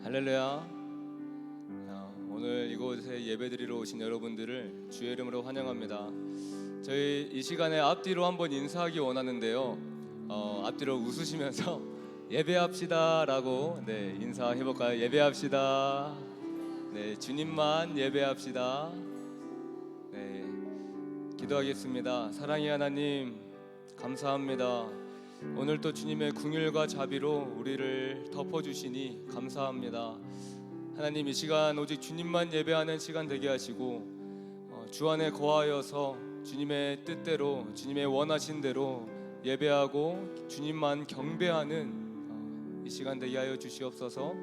할렐루야. 오늘 이곳에 예배드리러 오신 여러분들을 주의 이름으로 환영합니다. 저희 이 시간에 앞뒤로 한번 인사하기 원하는데요. 앞뒤로 웃으시면서 예배합시다 라고 인사해볼까요? 예배합시다. 주님만 예배합시다. 기도하겠습니다. 사랑의 하나님, 감사합니다. 오늘 또 주님의 긍휼과 자비로 우리를 덮어주시니 감사합니다. 하나님, 이 시간 오직 주님만 예배하는 시간 되게 하시고 주 안에 거하여서 주님의 뜻대로, 주님의 원하신 대로 예배하고 주님만 경배하는 이 시간 되게 하여 주시옵소서.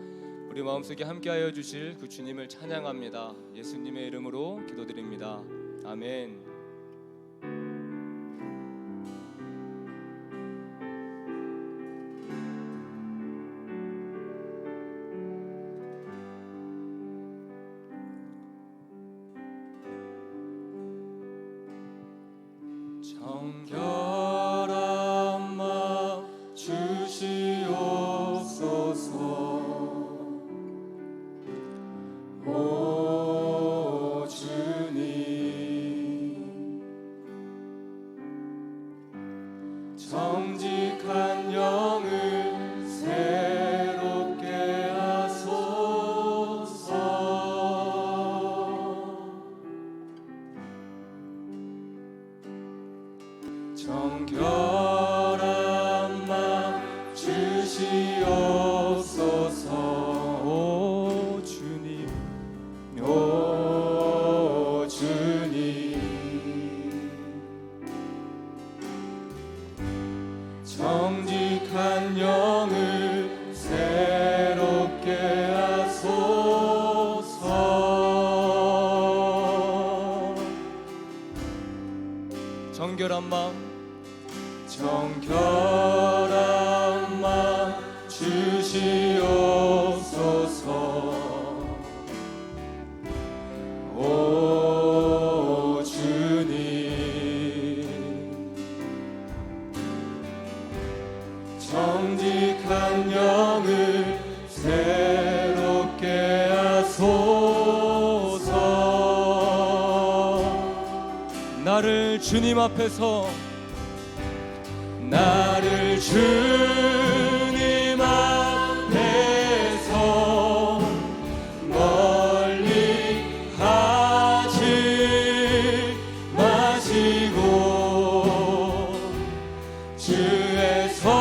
우리 마음속에 함께하여 주실 그 주님을 찬양합니다. 예수님의 이름으로 기도드립니다. 아멘. 정결한 마음 주시옵소서. 오 주님, 정직한 영을 새롭게 하소서. 정결한 마음 주시옵소서. 오 주님, 오 주님, 정직한 영을 새롭게 하소서. 정결한 마음, 정결한 마음 주시옵소서. 오 주님, 정직한 영을 새롭게 하소서. 나를 주님 앞에서, 나를 주님 앞에서 멀리 하지 마시고 주의 성령을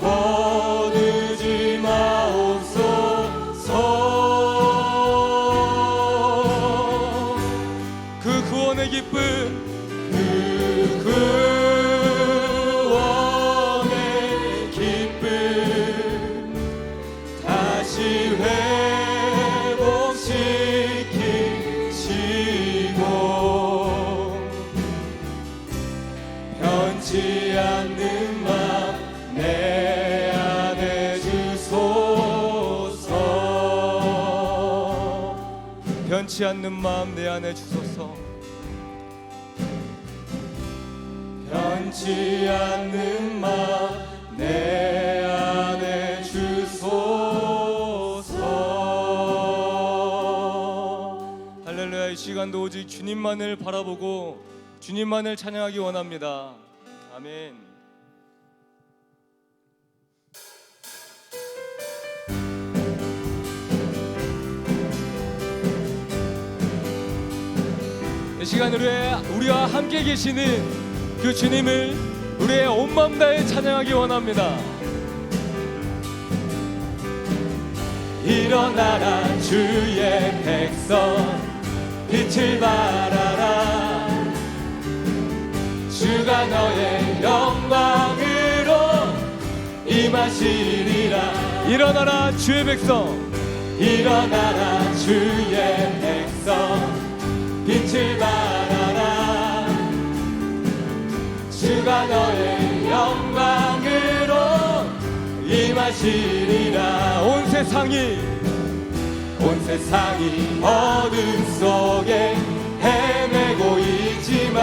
거두지 마옵소서. 그 구원의 기쁨, 구원의 기쁨 다시 회복시키시고 변치 않는 맘 내 안에 주소서. 변치 않는 맘 내 안에 주소서. 변치 않는 마음 내 안에 주소서. 할렐루야. 이 시간도 오직 주님만을 바라보고 주님만을 찬양하기 원합니다. 아멘. 이 시간 우리와 함께 계시는 그 주님을 우리의 온 마음 다해 찬양하기 원합니다. 일어나라 주의 백성, 빛을 발하라. 주가 너의 영광으로 임하시리라. 일어나라 주의 백성, 일어나라 주의 백성, 빛을 발하라. 주가 너의 영광으로 임하시리라. 온 세상이 어둠 속에 헤매고 있지만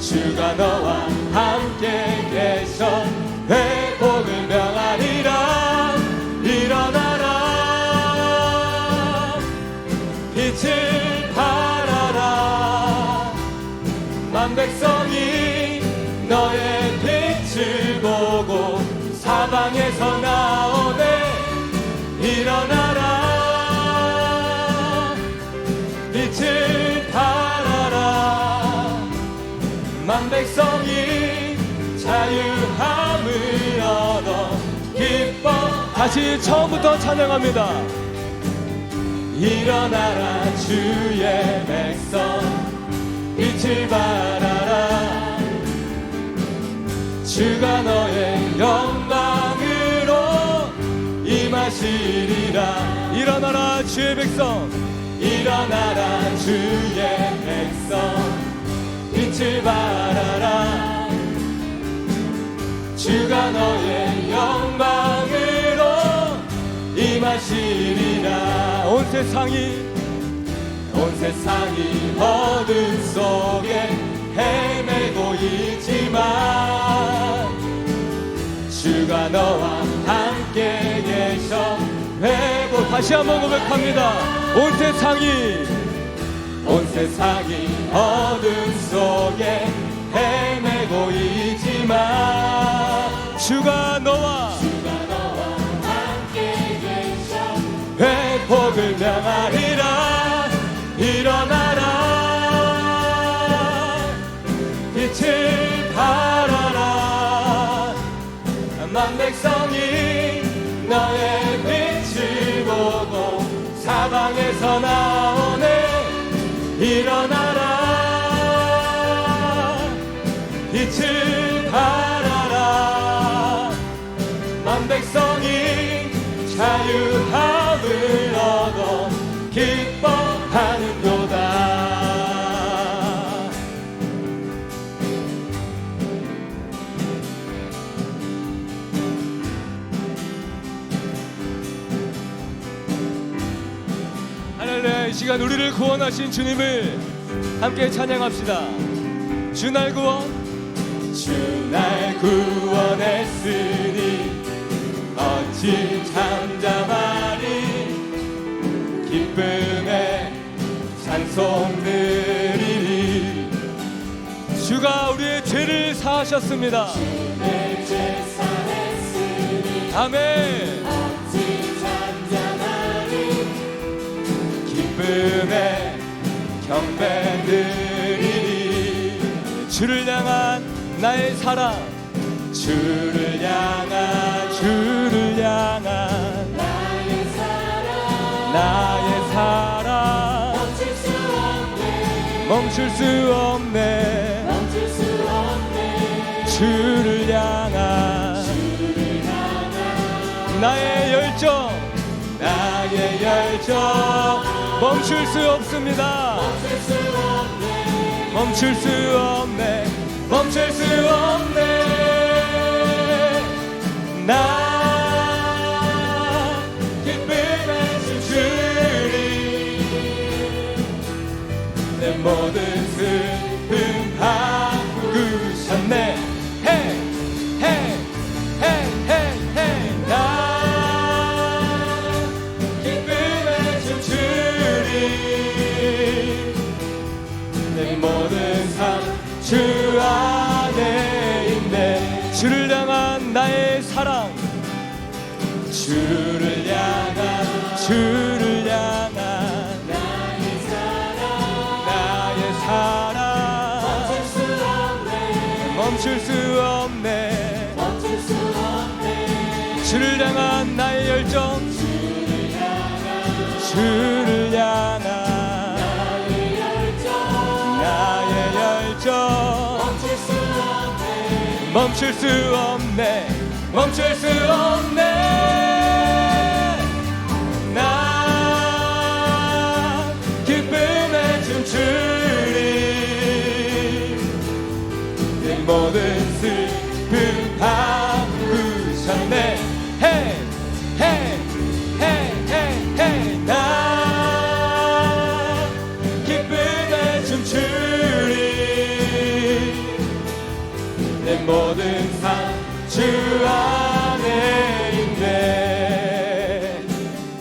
주가 너와 함께 계셔 만 백성이 너의 빛을 보고 사방에서 나오네. 일어나라 빛을 발하라. 만 백성이 자유함을 얻어 기뻐. 다시 처음부터 찬양합니다. 일어나라 주의 백성 빛을 발하라. 주가 너의 영광으로 임하시리라. 일어나라 주의 백성, 일어나라 주의 백성 빛을 발하라. 주가 너의 영광으로 임하시리라. 온 세상이 어둠 속에 헤매고 있지만 주가 너와 함께 계셔 회복. 다시 한번 고백합니다. 온 세상이 어둠 속에 헤매고 있지만 주가 너와 함께 계셔 회복을 명하리라. 일어나라 빛을 발하라. 만 백성이 너의 빛을 보고 사방에서 나오네. 일어나라 빛을 발하라. 만 백성이 자유함을 얻어 기뻐하는도다. 할렐루야. 이 시간 우리를 구원하신 주님을 함께 찬양합시다. 주 날 구원했으니 어찌 잠잠하리. 기쁨에 찬송 드리리. 주가 우리의 죄를 사하셨습니다. 주의 죄 사했으니 아멘. 어찌 잠잠하리. 기쁨에 경배 드리리. 주를 향한 나의 사랑, 주를 향한 나의 사랑 멈출 수 없네. 주를 향한 나의 열정 멈출 수 없습니다. 멈출 수 없네. 나 기쁨에 춤추리. 내 모든 슬픔 바꾸셨네. 나 기쁨에 춤추리. 내 모든 삶 주 안에 있네. 주를 향한 나의 사랑, 주를 향한 나의 사랑 멈출 수 없네. 주를 향한 나의 열정, 주를 향한 나의 열정 멈출 수 없네. 나 기쁨에 춤추리. 내 모든 슬픔 바꾸셨네. 나 기쁨에 춤추리. 내 모든 삶 주 안에 있네.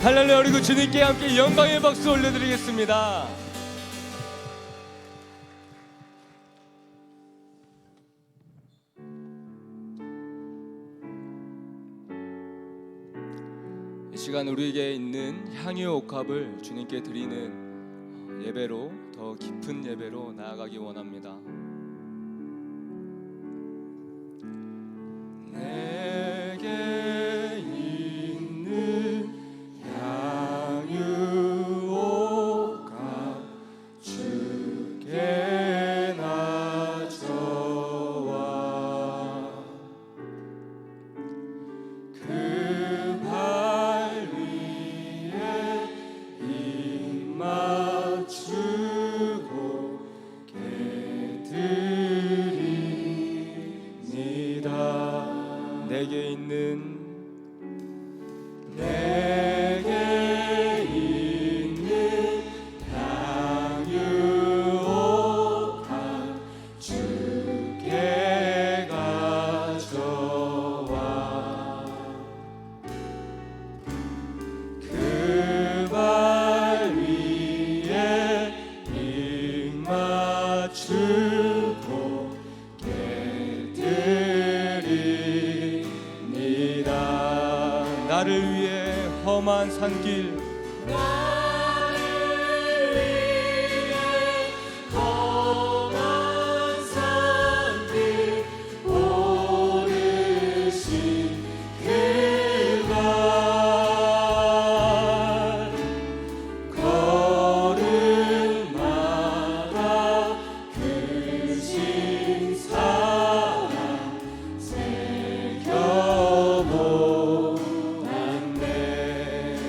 할렐루야. 그리고 주님께 함께 영광의 박수 올려드리겠습니다. 시간 우리에게 있는 향유 옥합을 주님께 드리는 예배로, 더 깊은 예배로 나아가기 원합니다. 내게 있는 향유 옥합 주께 나 저와 그 발 위에 입 맞추고 드립니다. 내게 있는 향유 옥합 주께 가져와 그 발 위에 입 맞추고 드립니다. 나를 위해 험한 산길 험한 산길 오르신 그 발 걸음마다 크신 사랑 새겨보았네.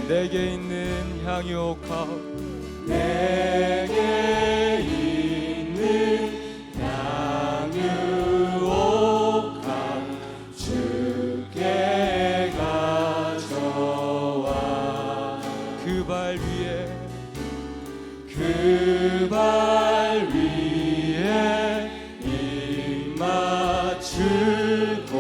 내게 있는 향유 옥합 내게 있는 향유 옥합 주께 가져와 그 발 위에 입 맞추고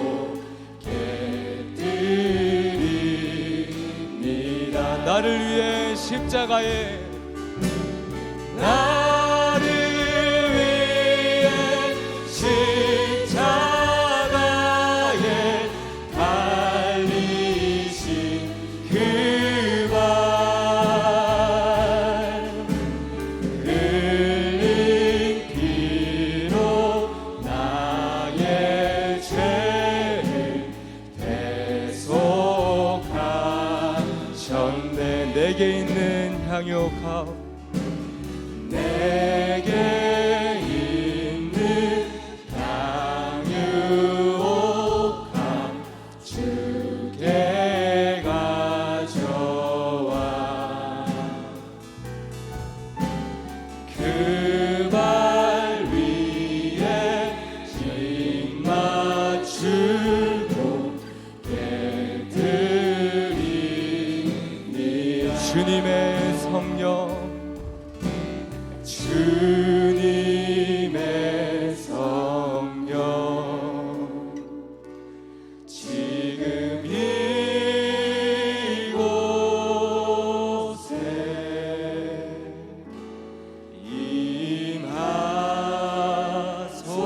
깨뜨립니다. 나를 위해 십자가에 나를 위해 십자가에 달리신 그 발 흘린 피로 나의 죄를 대속하셨네. 내게 있는 향유 옥합 내게 있는 향유 옥합 주께 가져와 그 발 위에 입 맞추고 깨뜨립니다. 주님의 성령 주님의 성령 지금 이곳에 임하소서.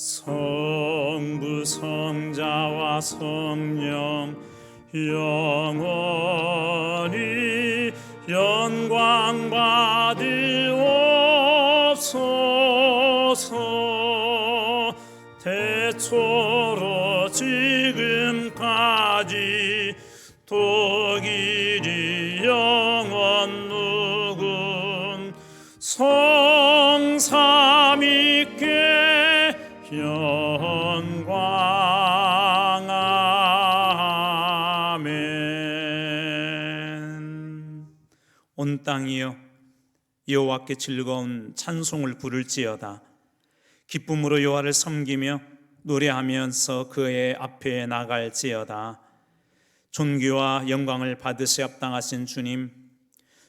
성부 성자와 성령 영원히 영광 받으옵소서. 대초로 지금까지 독일이 영원 누군 성삼위께 영광. 아멘. 온 땅이여 여호와께 즐거운 찬송을 부를지어다. 기쁨으로 여호와를 섬기며 노래하면서 그의 앞에 나갈지어다. 존귀와 영광을 받으시 합당하신 주님,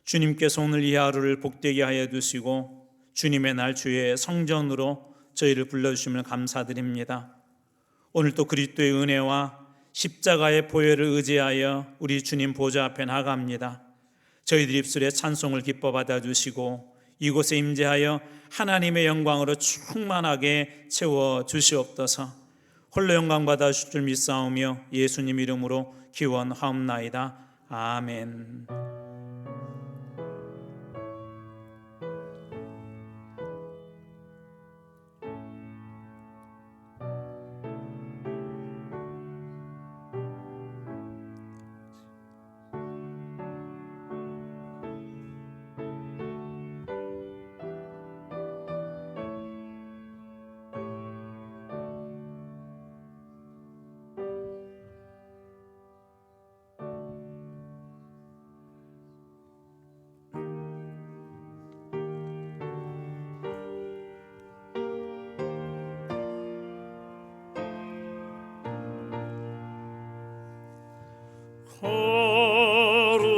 주님께서 오늘 이 하루를 복되게 하여 주시고 주님의 날 주의 성전으로 저희를 불러주심을 감사드립니다. 오늘도 그리스도의 은혜와 십자가의 보혈을 의지하여 우리 주님 보좌 앞에 나갑니다. 저희들 입술에 찬송을 기뻐 받아주시고 이곳에 임재하여 하나님의 영광으로 충만하게 채워주시옵소서. 홀로 영광 받아주실 줄 믿사오며 예수님 이름으로 기원하옵나이다. 아멘.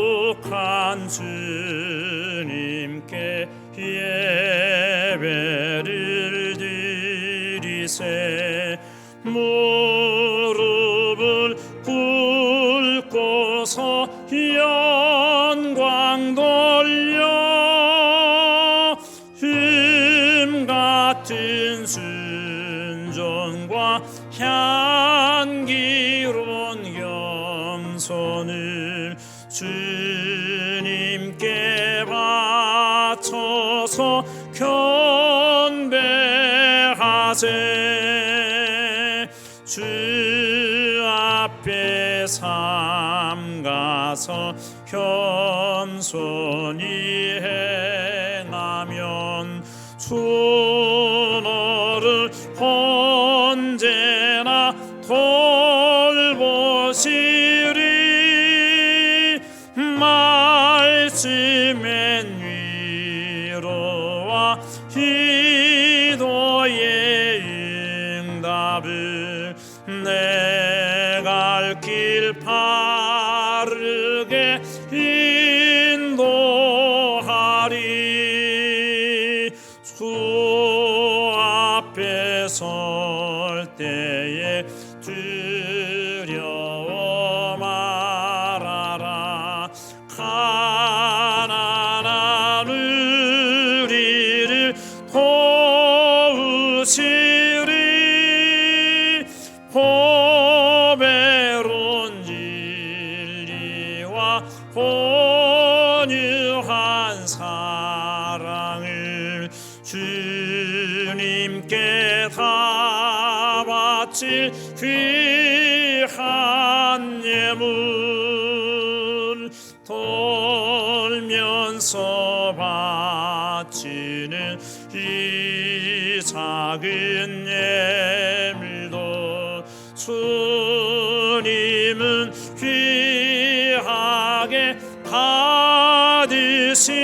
거룩한 주님께 예배를 드리세. 무릎을 꿇고서 영광 돌려 같은 순종과 향기로운 겸손을 주님께 바쳐서 경배하세. 주 앞에 삼가서 겸손히 행하면 주 너를 언제나 돌보시리. 말씀엔 위로와 기도의 응답을 내 갈 길 바르게 인도하리. 주 앞에 설 때에 두려워 말아라. 가난한 우리를 도우시리. 보배로운 진리와 온유한 사랑을 주님께 다 바칠 귀한 예물. 돌면서 바치는 이 작은 예물도 주님은 귀하게 받으시리.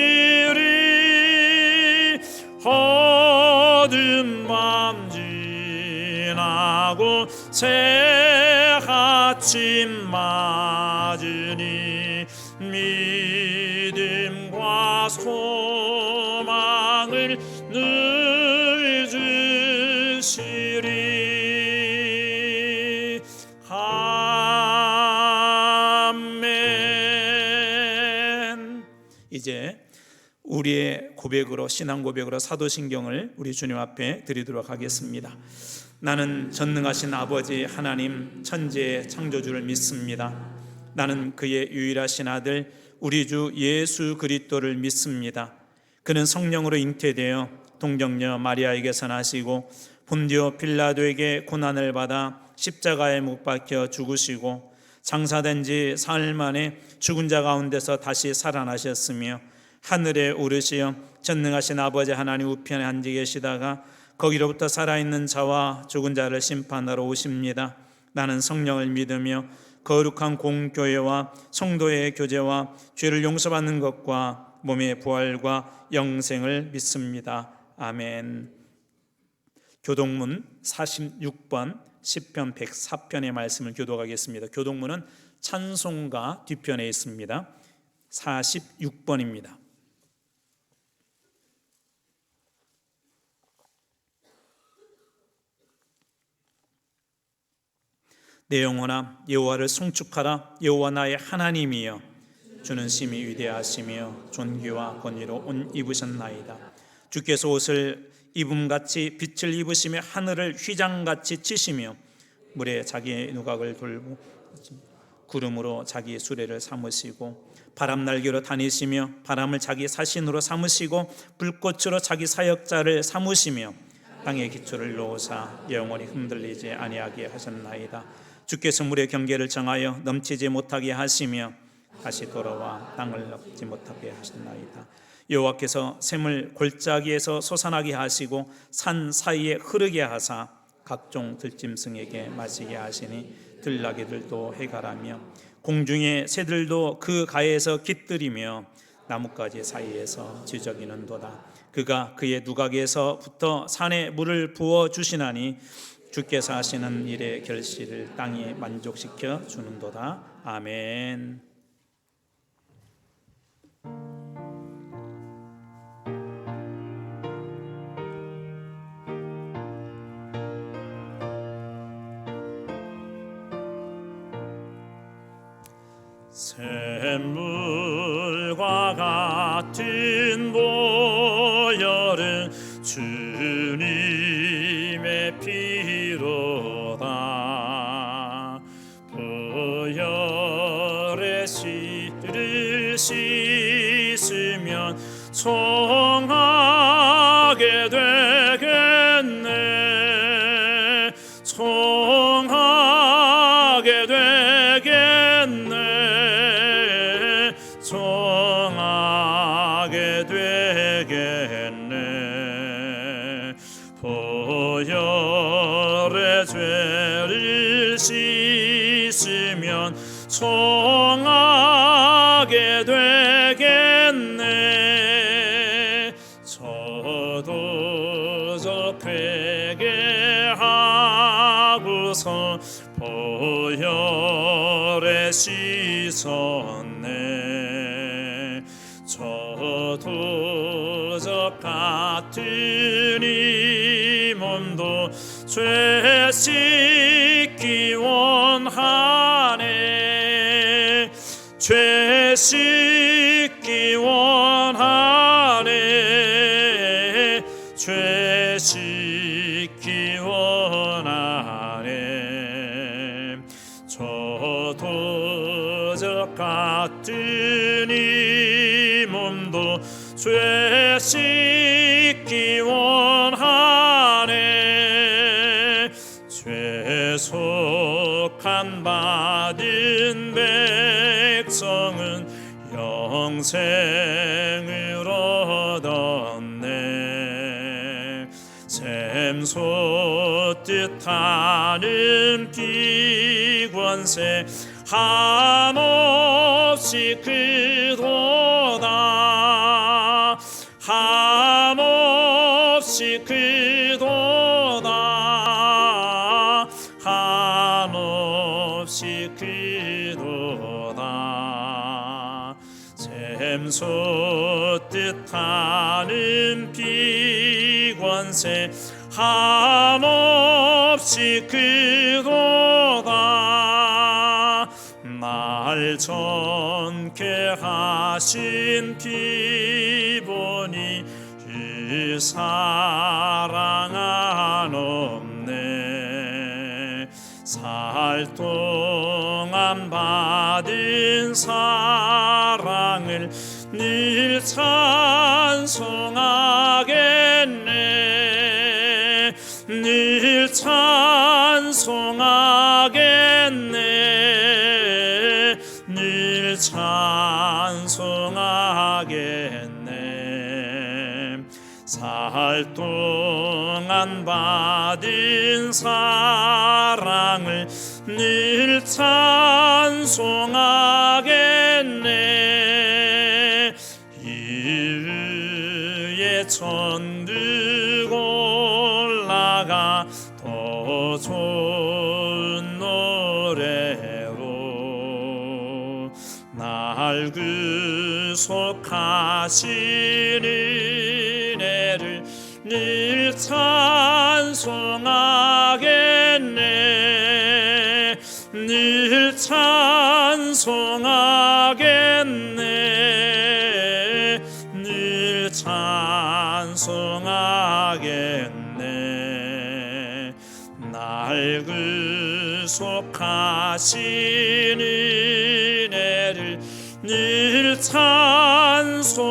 어두운 밤 지나고 새 아침 맞으니 믿음과 소망을 늘 주시리. 아멘. 이제 우리의 고백으로, 신앙 고백으로 사도신경을 우리 주님 앞에 드리도록 하겠습니다. 나는 전능하신 아버지 하나님 천지의 창조주를 믿습니다. 나는 그의 유일하신 아들 우리 주 예수 그리스도를 믿습니다. 그는 성령으로 잉태되어 동정녀 마리아에게서 나시고 본디오 빌라도에게 고난을 받아 십자가에 못 박혀 죽으시고 장사된 지 사흘 만에 죽은 자 가운데서 다시 살아나셨으며 하늘에 오르시어 전능하신 아버지 하나님 우편에 앉아 계시다가 거기로부터 살아있는 자와 죽은 자를 심판하러 오십니다. 나는 성령을 믿으며 거룩한 공교회와 성도의 교제와 죄를 용서받는 것과 몸의 부활과 영생을 믿습니다. 아멘. 교독문 46번 시편 104편의 말씀을 교독하겠습니다. 교독문은 찬송가 뒤편에 있습니다. 46번입니다. 내 영혼아 여호와를 송축하라. 여호와 나의 하나님이여 주는 심히 위대하시며 존귀와 권위로 옷 입으셨나이다. 주께서 옷을 입음같이 빛을 입으시며 하늘을 휘장같이 치시며 물에 자기의 누각을 돌고 구름으로 자기 수레를 삼으시고 바람 날개로 다니시며 바람을 자기 사신으로 삼으시고 불꽃으로 자기 사역자를 삼으시며 땅의 기초를 놓으사 영원히 흔들리지 아니하게 하셨나이다. 주께서 물의 경계를 정하여 넘치지 못하게 하시며 다시 돌아와 땅을 넘지 못하게 하셨나이다. 여호와께서 샘을 골짜기에서 솟아나게 하시고 산 사이에 흐르게 하사 각종 들짐승에게 마시게 하시니 들나귀들도 해가라며 공중의 새들도 그 가에서 깃들이며 나뭇가지 사이에서 지저귀는도다. 그가 그의 누각에서부터 산에 물을 부어 주시나니 주께서 하시는 일의 결실을 땅이 만족시켜 주는도다. 아멘. 샘물과 같은 보혈은 주님의 피로다. 보혈의 씨를 씻으면 청하게 되겠네. 청하게 되겠네. 청하게 되겠네. 보혈의 죄를 씻으면 청하게 되겠네. 저도 저 회개하고서 보혈에 씻었네. 저도 저 같은 이 몸도 죄 씻기 원하네. 죄 씻기 원하네. 죄 씻기 원하네. 저도 저 같은 이 몸도 죄 씻기 원하네. 죄속한 받은 백성은 영생을 얻었네. 샘솟듯 하는 기관세 한없이 크도다. 한없이 크도다. 한없이 크도다. 샘솟듯 하는 비관세 한없이 크도다. 날 정케 하신 피보니 그 사랑 한없네. 살 동안 받은 사랑을 늘 찬송하겠네. 늘 찬송하겠네. 늘 찬송하겠네. 살 동안 받은 사랑을 늘 찬송하겠네. 이 위에 천득 올라가 더 좋은 노래로 날 구속하신 은혜를 늘 찬송하겠네. 늘 찬송하겠네. 늘 찬송하겠네. 날 구속하신 은혜를 늘 찬송하겠네.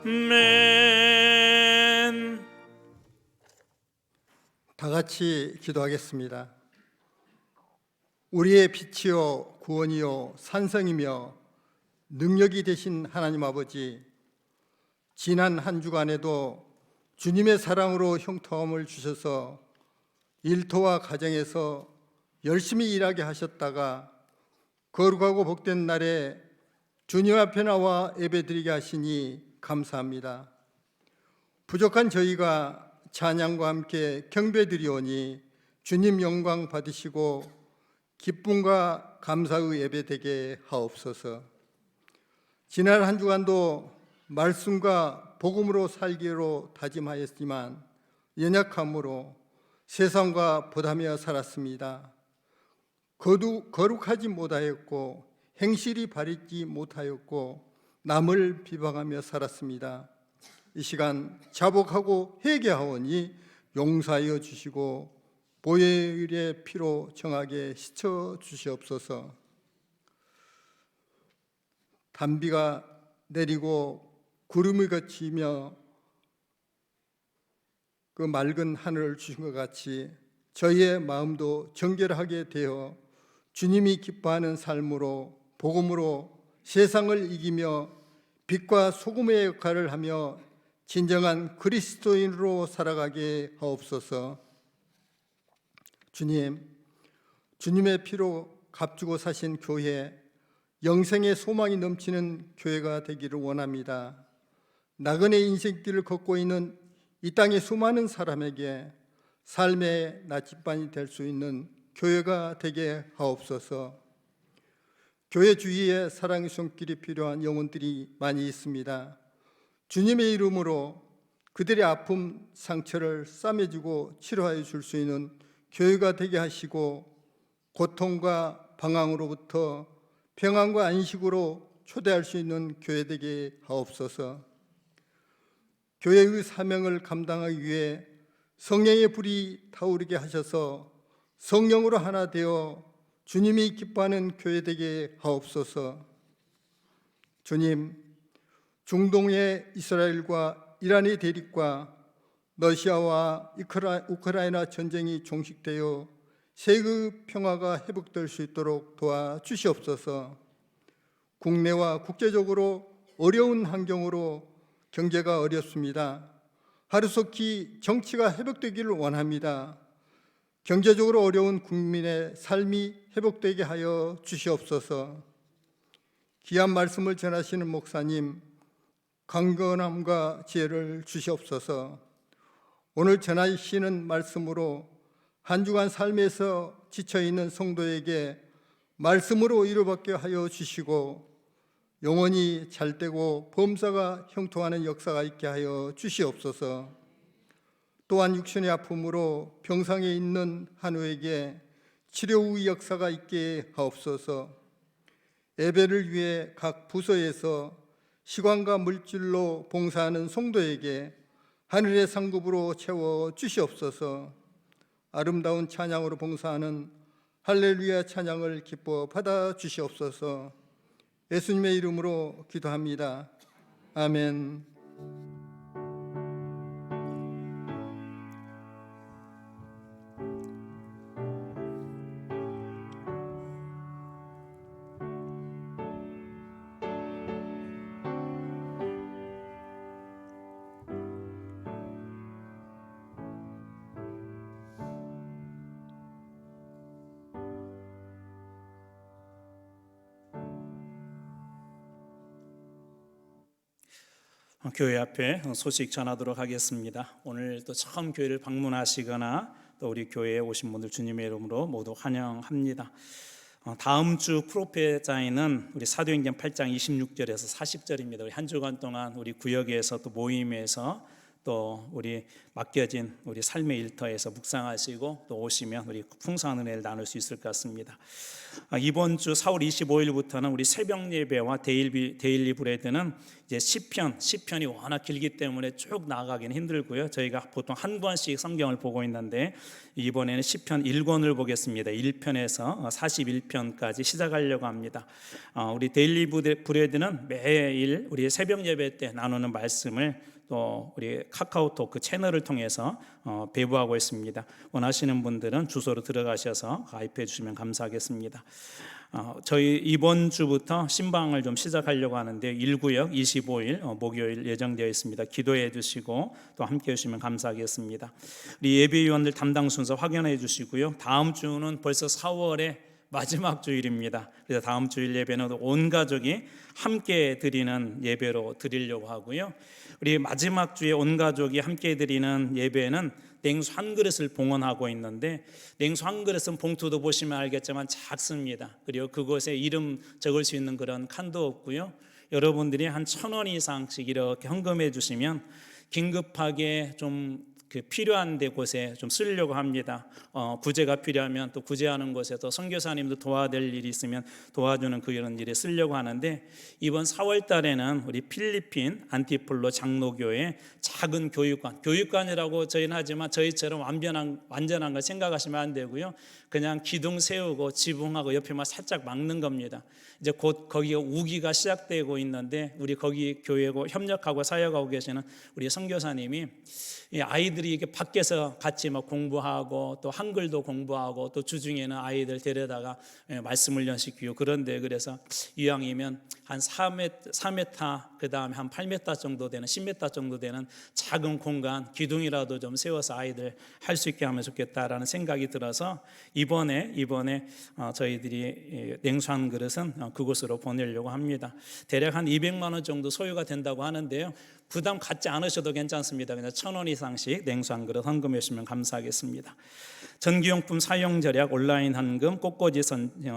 아멘. 다 같이 기도하겠습니다. 우리의 빛이요 구원이요 산성이며 능력이 되신 하나님 아버지, 지난 한 주간에도 주님의 사랑으로 형통함을 주셔서 일터와 가정에서 열심히 일하게 하셨다가 거룩하고 복된 날에 주님 앞에 나와 예배드리게 하시니 감사합니다. 부족한 저희가 찬양과 함께 경배드리오니 주님 영광 받으시고 기쁨과 감사의 예배되게 하옵소서. 지난 한 주간도 말씀과 복음으로 살기로 다짐하였지만 연약함으로 세상과 보담하며 살았습니다. 거룩하지 못하였고 행실이 바르지 못하였고 남을 비방하며 살았습니다. 이 시간 자복하고 회개하오니 용서하여 주시고 보혈의 피로 정하게 씻어 주시옵소서. 단비가 내리고 구름이 걷히며 그 맑은 하늘을 주신 것 같이 저희의 마음도 정결하게 되어 주님이 기뻐하는 삶으로 복음으로 세상을 이기며 빛과 소금의 역할을 하며 진정한 그리스도인으로 살아가게 하옵소서. 주님, 주님의 피로 값주고 사신 교회, 영생의 소망이 넘치는 교회가 되기를 원합니다. 나그네 인생길을 걷고 있는 이 땅의 수많은 사람에게 삶의 나침반이 될 수 있는 교회가 되게 하옵소서. 교회 주위에 사랑의 손길이 필요한 영혼들이 많이 있습니다. 주님의 이름으로 그들의 아픔, 상처를 싸매주고 치료하여 줄 수 있는 교회가 되게 하시고 고통과 방황으로부터 평안과 안식으로 초대할 수 있는 교회 되게 하옵소서. 교회의 사명을 감당하기 위해 성령의 불이 타오르게 하셔서 성령으로 하나 되어 주님이 기뻐하는 교회 되게 하옵소서. 주님, 중동의 이스라엘과 이란의 대립과 러시아와 우크라이나 전쟁이 종식되어 세계 평화가 회복될 수 있도록 도와주시옵소서. 국내와 국제적으로 어려운 환경으로 경제가 어렵습니다. 하루속히 정치가 회복되기를 원합니다. 경제적으로 어려운 국민의 삶이 회복되게 하여 주시옵소서. 귀한 말씀을 전하시는 목사님, 강건함과 지혜를 주시옵소서. 오늘 전하시는 말씀으로 한 주간 삶에서 지쳐있는 성도에게 말씀으로 위로받게 하여 주시고 영혼이 잘되고 범사가 형통하는 역사가 있게 하여 주시옵소서. 또한 육신의 아픔으로 병상에 있는 한우에게 치료 후의 역사가 있게 하옵소서. 예배를 위해 각 부서에서 시간과 물질로 봉사하는 성도에게 하늘의 상급으로 채워 주시옵소서. 아름다운 찬양으로 봉사하는 할렐루야 찬양을 기뻐 받아 주시옵소서. 예수님의 이름으로 기도합니다. 아멘. 교회 앞에 소식 전하도록 하겠습니다. 오늘 또 처음 교회를 방문하시거나 또 우리 교회에 오신 분들 주님의 이름으로 모두 환영합니다. 다음 주 프로페자에는 우리 사도행전 8장 26절에서 40절입니다. 우리 한 주간 동안 우리 구역에서 또 모임에서 또 우리 맡겨진 우리 삶의 일터에서 묵상하시고 또 오시면 우리 풍성한 은혜를 나눌 수 있을 것 같습니다. 이번 주 4월 25일부터는 우리 새벽 예배와 데일리 브레드는 이제 시편이 워낙 길기 때문에 쭉 나아가기는 힘들고요. 저희가 보통 한 권씩 성경을 보고 있는데 이번에는 시편 1권을 보겠습니다. 1편에서 41편까지 시작하려고 합니다. 우리 데일리 브레드는 매일 우리 새벽 예배 때 나누는 말씀을 또 우리 카카오톡 그 채널을 통해서 배부하고 있습니다. 원하시는 분들은 주소로 들어가셔서 가입해 주시면 감사하겠습니다. 저희 이번 주부터 신방을 좀 시작하려고 하는데 1구역 25일 목요일 예정되어 있습니다. 기도해 주시고 또 함께 해주시면 감사하겠습니다. 우리 예배위원들 담당 순서 확인해 주시고요. 다음 주는 벌써 4월에 마지막 주일입니다. 그래서 다음 주일 예배는 온 가족이 함께 드리는 예배로 드리려고 하고요. 우리 마지막 주에 온 가족이 함께 드리는 예배는 냉수 한 그릇을 봉헌하고 있는데 냉수 한 그릇은 봉투도 보시면 알겠지만 작습니다. 그리고 그곳에 이름 적을 수 있는 그런 칸도 없고요. 여러분들이 한 1,000원 이상씩 이렇게 헌금해 주시면 긴급하게 좀 필요한 데 곳에 좀 쓰려고 합니다. 구제가 필요하면 또 구제하는 곳에 또 선교사님도 도와야 될 일이 있으면 도와주는 그런 일에 쓰려고 하는데 이번 4월 달에는 우리 필리핀 안티폴로 장로교회 작은 교육관이라고 저희는 하지만 저희처럼 완전한 걸 생각하시면 안 되고요. 그냥 기둥 세우고 지붕하고 옆에만 살짝 막는 겁니다. 이제 곧 거기가 우기가 시작되고 있는데 우리 거기 교회고 협력하고 사역하고 계시는 우리 선교사님이 이 아이들이 이렇게 밖에서 같이 막 공부하고 또 한글도 공부하고 또 주중에는 아이들 데려다가 말씀을 연시키고 그런데 그래서 이왕이면 한 4m 그 다음에 한 8m 정도 되는 10m 정도 되는 작은 공간 기둥이라도 좀 세워서 아이들 할 수 있게 하면 좋겠다라는 생각이 들어서 이번에 저희들이 냉수 한 그릇은 그곳으로 보내려고 합니다. 대략 한 200만 원 정도 소요가 된다고 하는데요. 부담 갖지 않으셔도 괜찮습니다. 그냥 1,000원 이상씩 냉수 한 그릇 헌금해 주시면 감사하겠습니다. 전기용품 사용 절약 온라인 헌금 꽃꽂이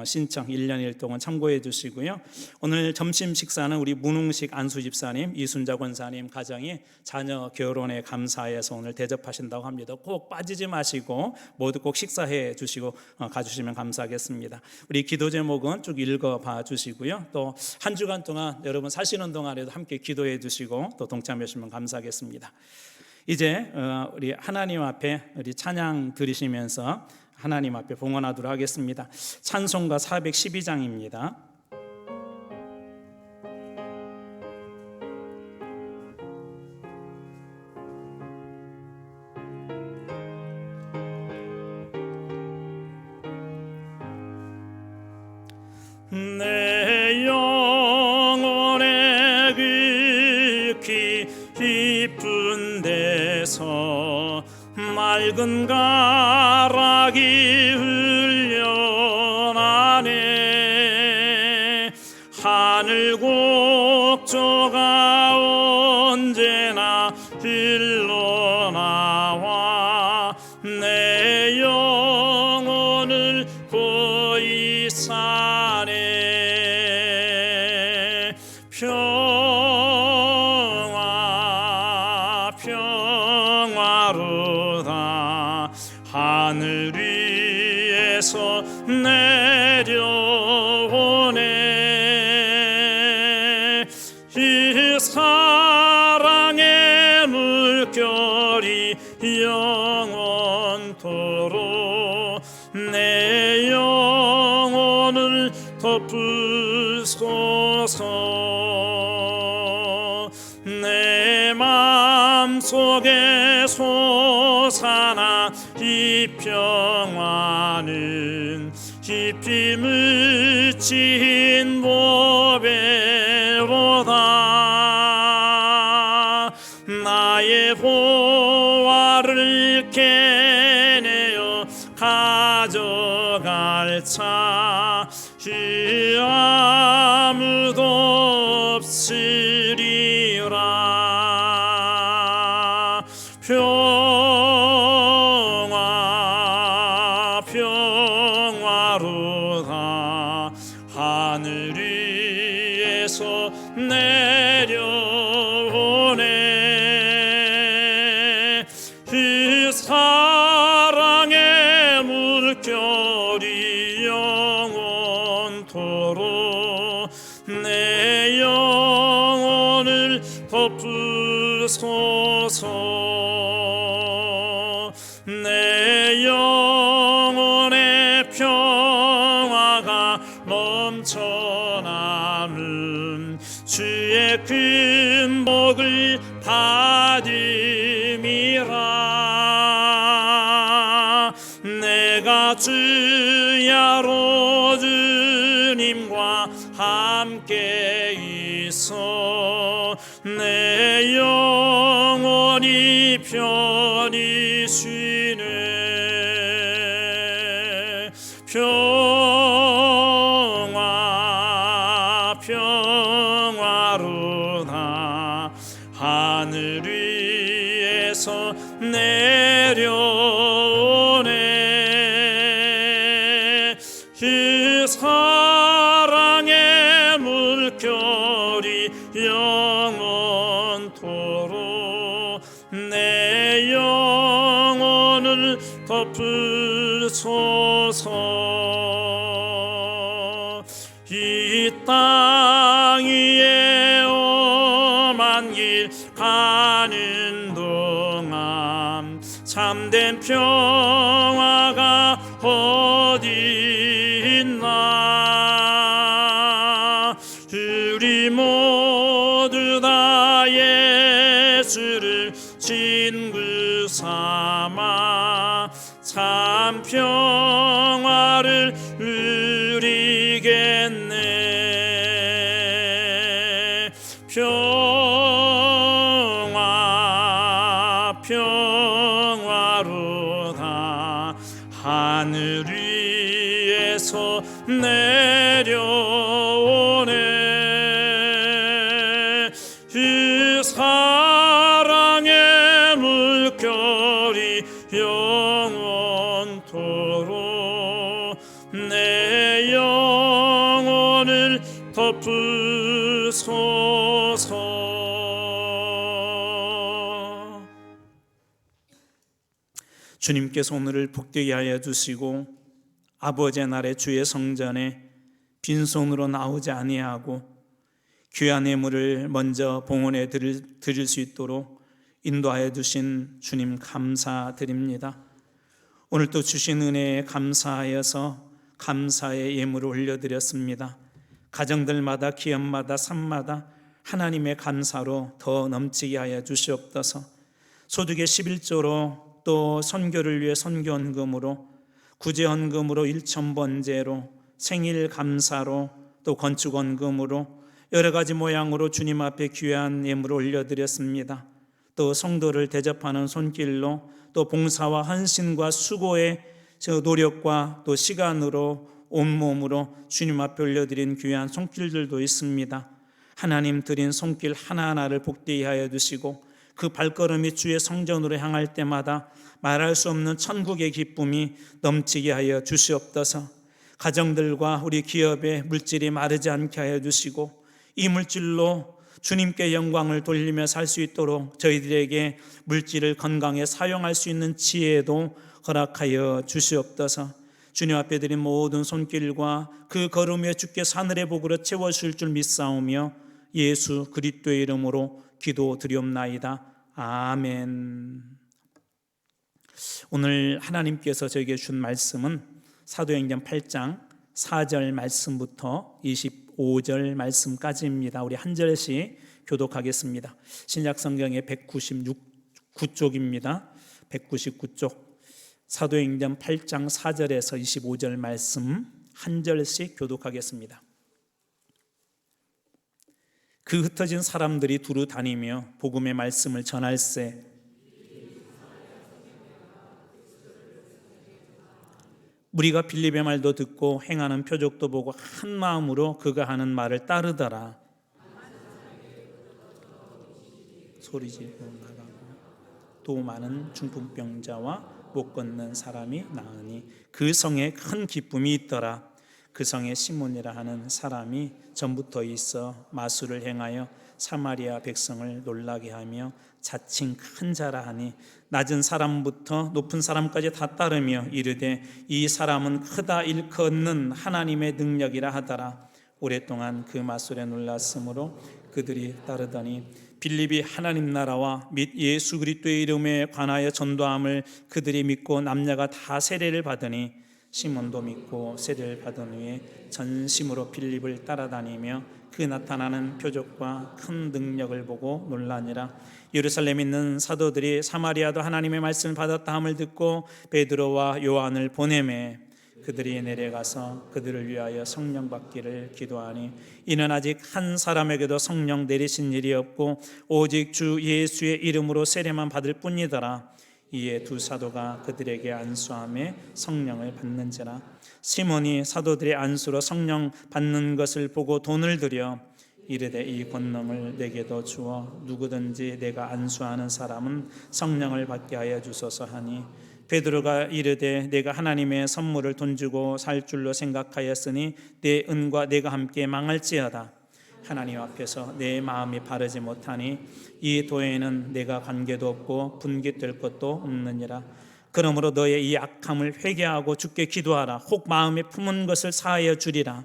신청 1년 1 동안 참고해 주시고요. 오늘 점심 식사는 우리 문웅식 안수 집사님, 이순자 권사님 가정이 자녀 결혼에 감사해서 오늘 대접하신다고 합니다. 꼭 빠지지 마시고 모두 꼭 식사해 주시고 가주시면 감사하겠습니다. 우리 기도 제목은 쭉 읽어봐 주시고요. 또 한 주간 동안 여러분 사시는 동안에도 함께 기도해 주시고 또 동참해 주시면 감사하겠습니다. 이제 우리 하나님 앞에 우리 찬양 드리시면서 하나님 앞에 봉헌하도록 하겠습니다. 찬송가 412장입니다. 내 영혼의 그 깊은 데서 맑은 가락이 흘려나네. 하늘 곡조가 언제나 흘러나와 내 영혼을 고이 사네. 평화로다 하늘 위에서 내려오네. 물결이 영원토록 내 영혼을 덮으소서. 내 맘속에 솟아나 이 평화는 깊이 묻힌 보배로다. 나의 보화를 캐내어 가져갈 자 아무도 없으리라. 평화 평화로다. 하늘 위에서 내려오네. 그 사랑의 물결이 영원토록 내 영혼을 덮으소서. 내 영혼의 평화가 넘쳐나는 주의 큰 복을 받음이라. 내가 주야로 주님과 함께 있어 내 영혼이 편히 쉬네. 평화 평화로다. 하늘 위에서 내려오네. 그 사랑의 물결이 영원토록 내 영혼을 덮으소서. 이 땅 위에 험한 길 가는 동안 참된 평화가 어디 있나. 우리 모두 다 예수를 친구 삼아 참 평화를 누리겠네. 평화 평화로다. 하늘 위에서 내려오네. 그 사랑의 물결이 영원토록 내 영혼을 덮으소서. 주님께서 오늘을 복되게 하여 주시고 아버지의 날에 주의 성전에 빈손으로 나오지 아니하고 귀한 예물을 먼저 봉헌에 드릴 수 있도록 인도하여 주신 주님 감사드립니다. 오늘 또 주신 은혜에 감사하여서 감사의 예물을 올려드렸습니다. 가정들마다 기업마다 삶마다 하나님의 감사로 더 넘치게 하여 주시옵소서. 소득의 11조로 또 선교를 위해 선교헌금으로 구제헌금으로 1,000번제로 생일 감사로 또 건축헌금으로 여러 가지 모양으로 주님 앞에 귀한 예물을 올려드렸습니다. 또 성도를 대접하는 손길로 또 봉사와 헌신과 수고의 노력과 또 시간으로 온몸으로 주님 앞에 올려드린 귀한 손길들도 있습니다. 하나님 드린 손길 하나하나를 복되게 하여 주시고 그 발걸음이 주의 성전으로 향할 때마다 말할 수 없는 천국의 기쁨이 넘치게 하여 주시옵소서. 가정들과 우리 기업의 물질이 마르지 않게 하여 주시고 이 물질로 주님께 영광을 돌리며 살 수 있도록 저희들에게 물질을 건강에 사용할 수 있는 지혜도 허락하여 주시옵소서. 주님 앞에 드린 모든 손길과 그 걸음에 주께서 하늘의 복으로 채워주실 줄 믿사오며 예수 그리스도의 이름으로 기도드리옵나이다. 아멘. 오늘 하나님께서 저에게 준 말씀은 사도행전 8장 4절 말씀부터 25절 말씀까지입니다. 우리 한 절씩 교독하겠습니다. 신약성경의 199쪽입니다. 199쪽 사도행전 8장 4절에서 25절 말씀 한 절씩 교독하겠습니다. 그 흩어진 사람들이 두루 다니며 복음의 말씀을 전할세 우리가 빌립의 말도 듣고 행하는 표적도 보고 한 마음으로 그가 하는 말을 따르더라. 소리지르고 나가고 또 많은 중풍병자와 못 걷는 사람이 나으니 그 성에 큰 기쁨이 있더라. 그 성에 시몬이라 하는 사람이 전부터 있어 마술을 행하여 사마리아 백성을 놀라게 하며 자칭 큰 자라 하니 낮은 사람부터 높은 사람까지 다 따르며 이르되 이 사람은 크다 일컫는 하나님의 능력이라 하더라. 오랫동안 그 마술에 놀랐으므로 그들이 따르더니 빌립이 하나님 나라와 및 예수 그리스도의 이름에 관하여 전도함을 그들이 믿고 남녀가 다 세례를 받으니 시몬도 믿고 세례를 받은 후에 전심으로 빌립을 따라다니며 그 나타나는 표적과 큰 능력을 보고 놀라니라. 예루살렘에 있는 사도들이 사마리아도 하나님의 말씀을 받았다 함을 듣고 베드로와 요한을 보내매 그들이 내려가서 그들을 위하여 성령 받기를 기도하니 이는 아직 한 사람에게도 성령 내리신 일이 없고 오직 주 예수의 이름으로 세례만 받을 뿐이더라. 이에 두 사도가 그들에게 안수함에 성령을 받는지라. 시몬이 사도들의 안수로 성령 받는 것을 보고 돈을 들여 이르되 이 권능을 내게도 주어 누구든지 내가 안수하는 사람은 성령을 받게 하여 주소서 하니 베드로가 이르되 내가 하나님의 선물을 돈 주고 살 줄로 생각하였으니 내 은과 내가 함께 망할지어다. 하나님 앞에서 내 마음이 바르지 못하니 이 도에는 내가 관계도 없고 분깃될 것도 없느니라. 그러므로 너의 이 악함을 회개하고 주께 기도하라. 혹 마음에 품은 것을 사하여 주리라.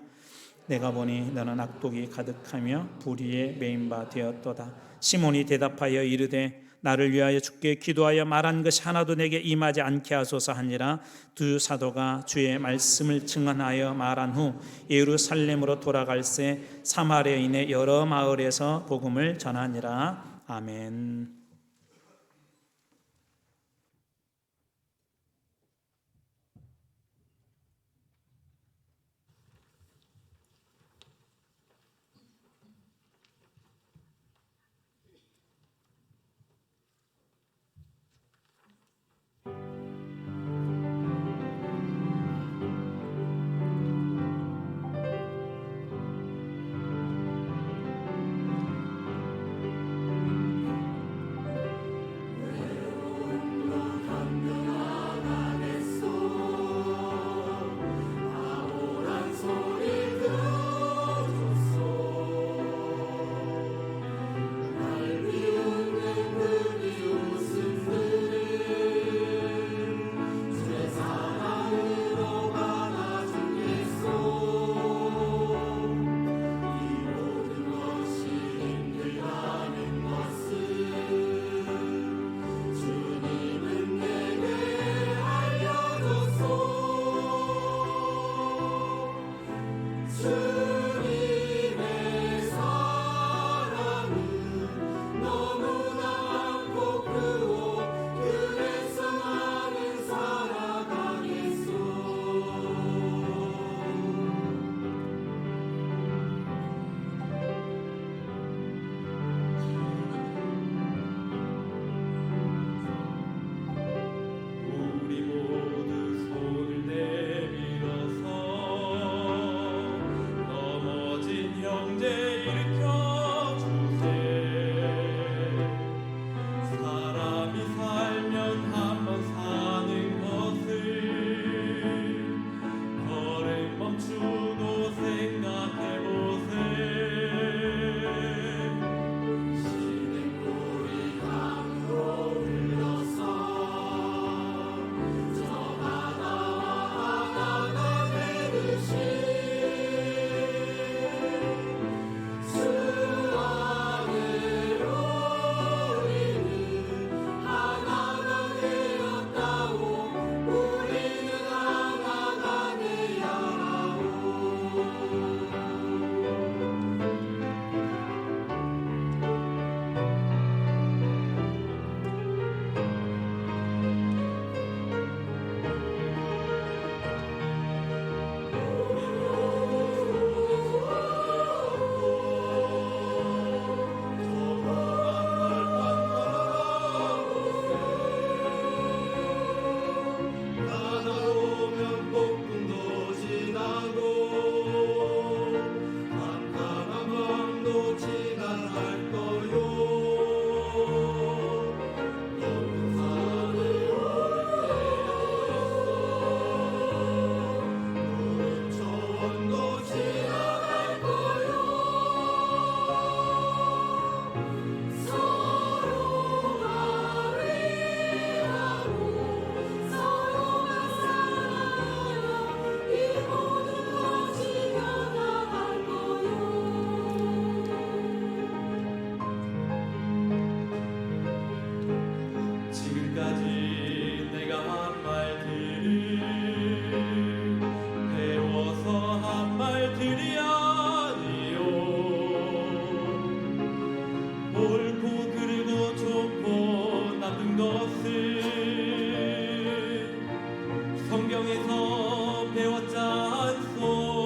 내가 보니 너는 악독이 가득하며 불의에 매인 바 되었도다. 시몬이 대답하여 이르되 나를 위하여 주께 기도하여 말한 것이 하나도 내게 임하지 않게 하소서 하니라. 두 사도가 주의 말씀을 증언하여 말한 후 예루살렘으로 돌아갈새 사마리아인의 여러 마을에서 복음을 전하니라. 아멘. 것을 성경에서 배웠지 않소.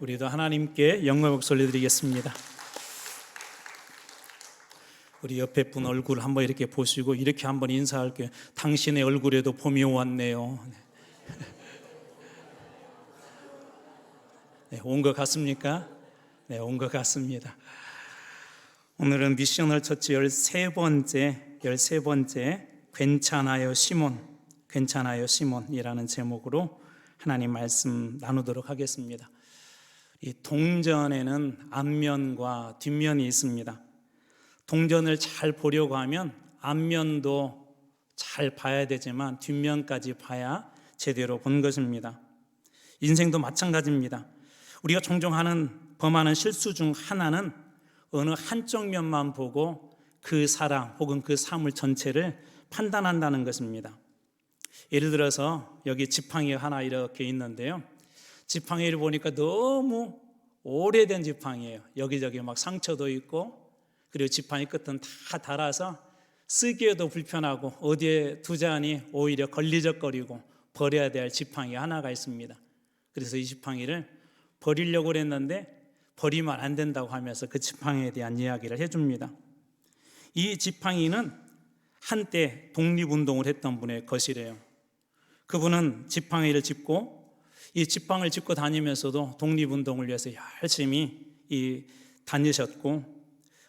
우리도 하나님께 영광의 목소리 드리겠습니다. 우리 옆에 분 얼굴 한번 이렇게 보시고 이렇게 한번 인사할게요. 당신의 얼굴에도 봄이 왔네요. 네, 온 것 같습니까? 네, 온 것 같습니다. 오늘은 미셔널 처치 13번째 괜찮아요 시몬이라는 제목으로 하나님 말씀 나누도록 하겠습니다. 이 동전에는 앞면과 뒷면이 있습니다. 동전을 잘 보려고 하면 앞면도 잘 봐야 되지만 뒷면까지 봐야 제대로 본 것입니다. 인생도 마찬가지입니다. 우리가 종종 범하는 실수 중 하나는 어느 한쪽 면만 보고 그 사람 혹은 그 사물 전체를 판단한다는 것입니다. 예를 들어서 여기 지팡이 하나 이렇게 있는데요. 지팡이를 보니까 너무 오래된 지팡이에요. 여기저기 막 상처도 있고, 그리고 지팡이 끝은 다 닳아서 쓰기에도 불편하고 어디에 두자니 오히려 걸리적거리고 버려야 될 지팡이 하나가 있습니다. 그래서 이 지팡이를 버리려고 했는데 버리면 안 된다고 하면서 그 지팡이에 대한 이야기를 해줍니다. 이 지팡이는 한때 독립운동을 했던 분의 것이래요. 그분은 지팡이를 짚고 이 지팡이를 짚고 다니면서도 독립운동을 위해서 열심히 다니셨고,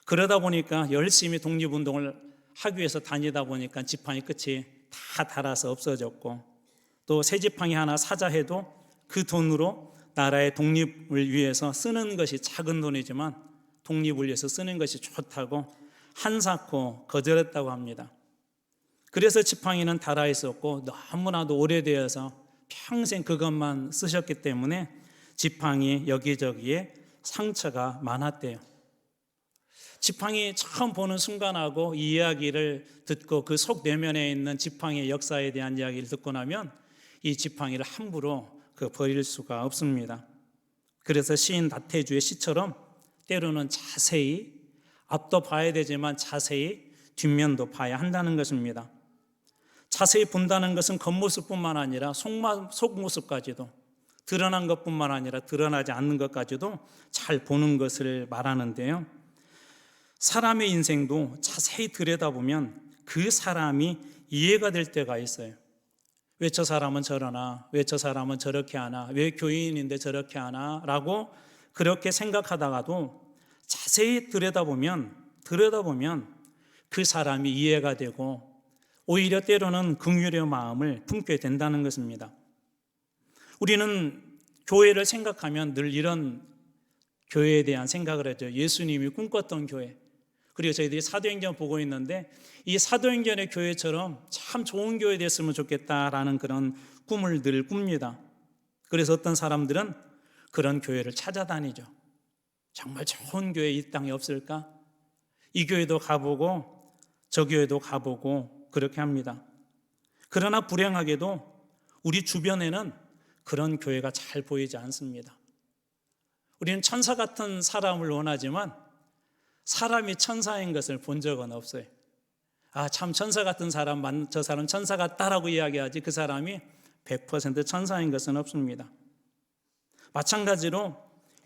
그러다 보니까 열심히 독립운동을 하기 위해서 다니다 보니까 지팡이 끝이 다 닳아서 없어졌고, 또 새 지팡이 하나 사자 해도 그 돈으로 나라의 독립을 위해서 쓰는 것이 작은 돈이지만 독립을 위해서 쓰는 것이 좋다고 한사코 거절했다고 합니다. 그래서 지팡이는 닳아 있었고 너무나도 오래되어서 평생 그것만 쓰셨기 때문에 지팡이 여기저기에 상처가 많았대요. 지팡이 처음 보는 순간하고 이 이야기를 듣고 그 속 내면에 있는 지팡이의 역사에 대한 이야기를 듣고 나면 이 지팡이를 함부로 버릴 수가 없습니다. 그래서 시인 나태주의 시처럼 때로는 자세히 앞도 봐야 되지만 자세히 뒷면도 봐야 한다는 것입니다. 자세히 본다는 것은 겉모습뿐만 아니라 속모습까지도, 드러난 것뿐만 아니라 드러나지 않는 것까지도 잘 보는 것을 말하는데요. 사람의 인생도 자세히 들여다보면 그 사람이 이해가 될 때가 있어요. 왜 저 사람은 저러나, 왜 저 사람은 저렇게 하나, 왜 교인인데 저렇게 하나 라고 그렇게 생각하다가도 자세히 들여다보면 그 사람이 이해가 되고 오히려 때로는 긍휼의 마음을 품게 된다는 것입니다. 우리는 교회를 생각하면 늘 이런 교회에 대한 생각을 하죠. 예수님이 꿈꿨던 교회. 그리고 저희들이 사도행전 보고 있는데 이 사도행전의 교회처럼 참 좋은 교회 됐으면 좋겠다라는 그런 꿈을 늘 꿉니다. 그래서 어떤 사람들은 그런 교회를 찾아다니죠. 정말 좋은 교회 이 땅에 없을까? 이 교회도 가보고 저 교회도 가보고 그렇게 합니다. 그러나 불행하게도 우리 주변에는 그런 교회가 잘 보이지 않습니다. 우리는 천사 같은 사람을 원하지만 사람이 천사인 것을 본 적은 없어요. 아, 참 천사 같은 사람, 저 사람 천사 같다라고 이야기하지 그 사람이 100% 천사인 것은 없습니다. 마찬가지로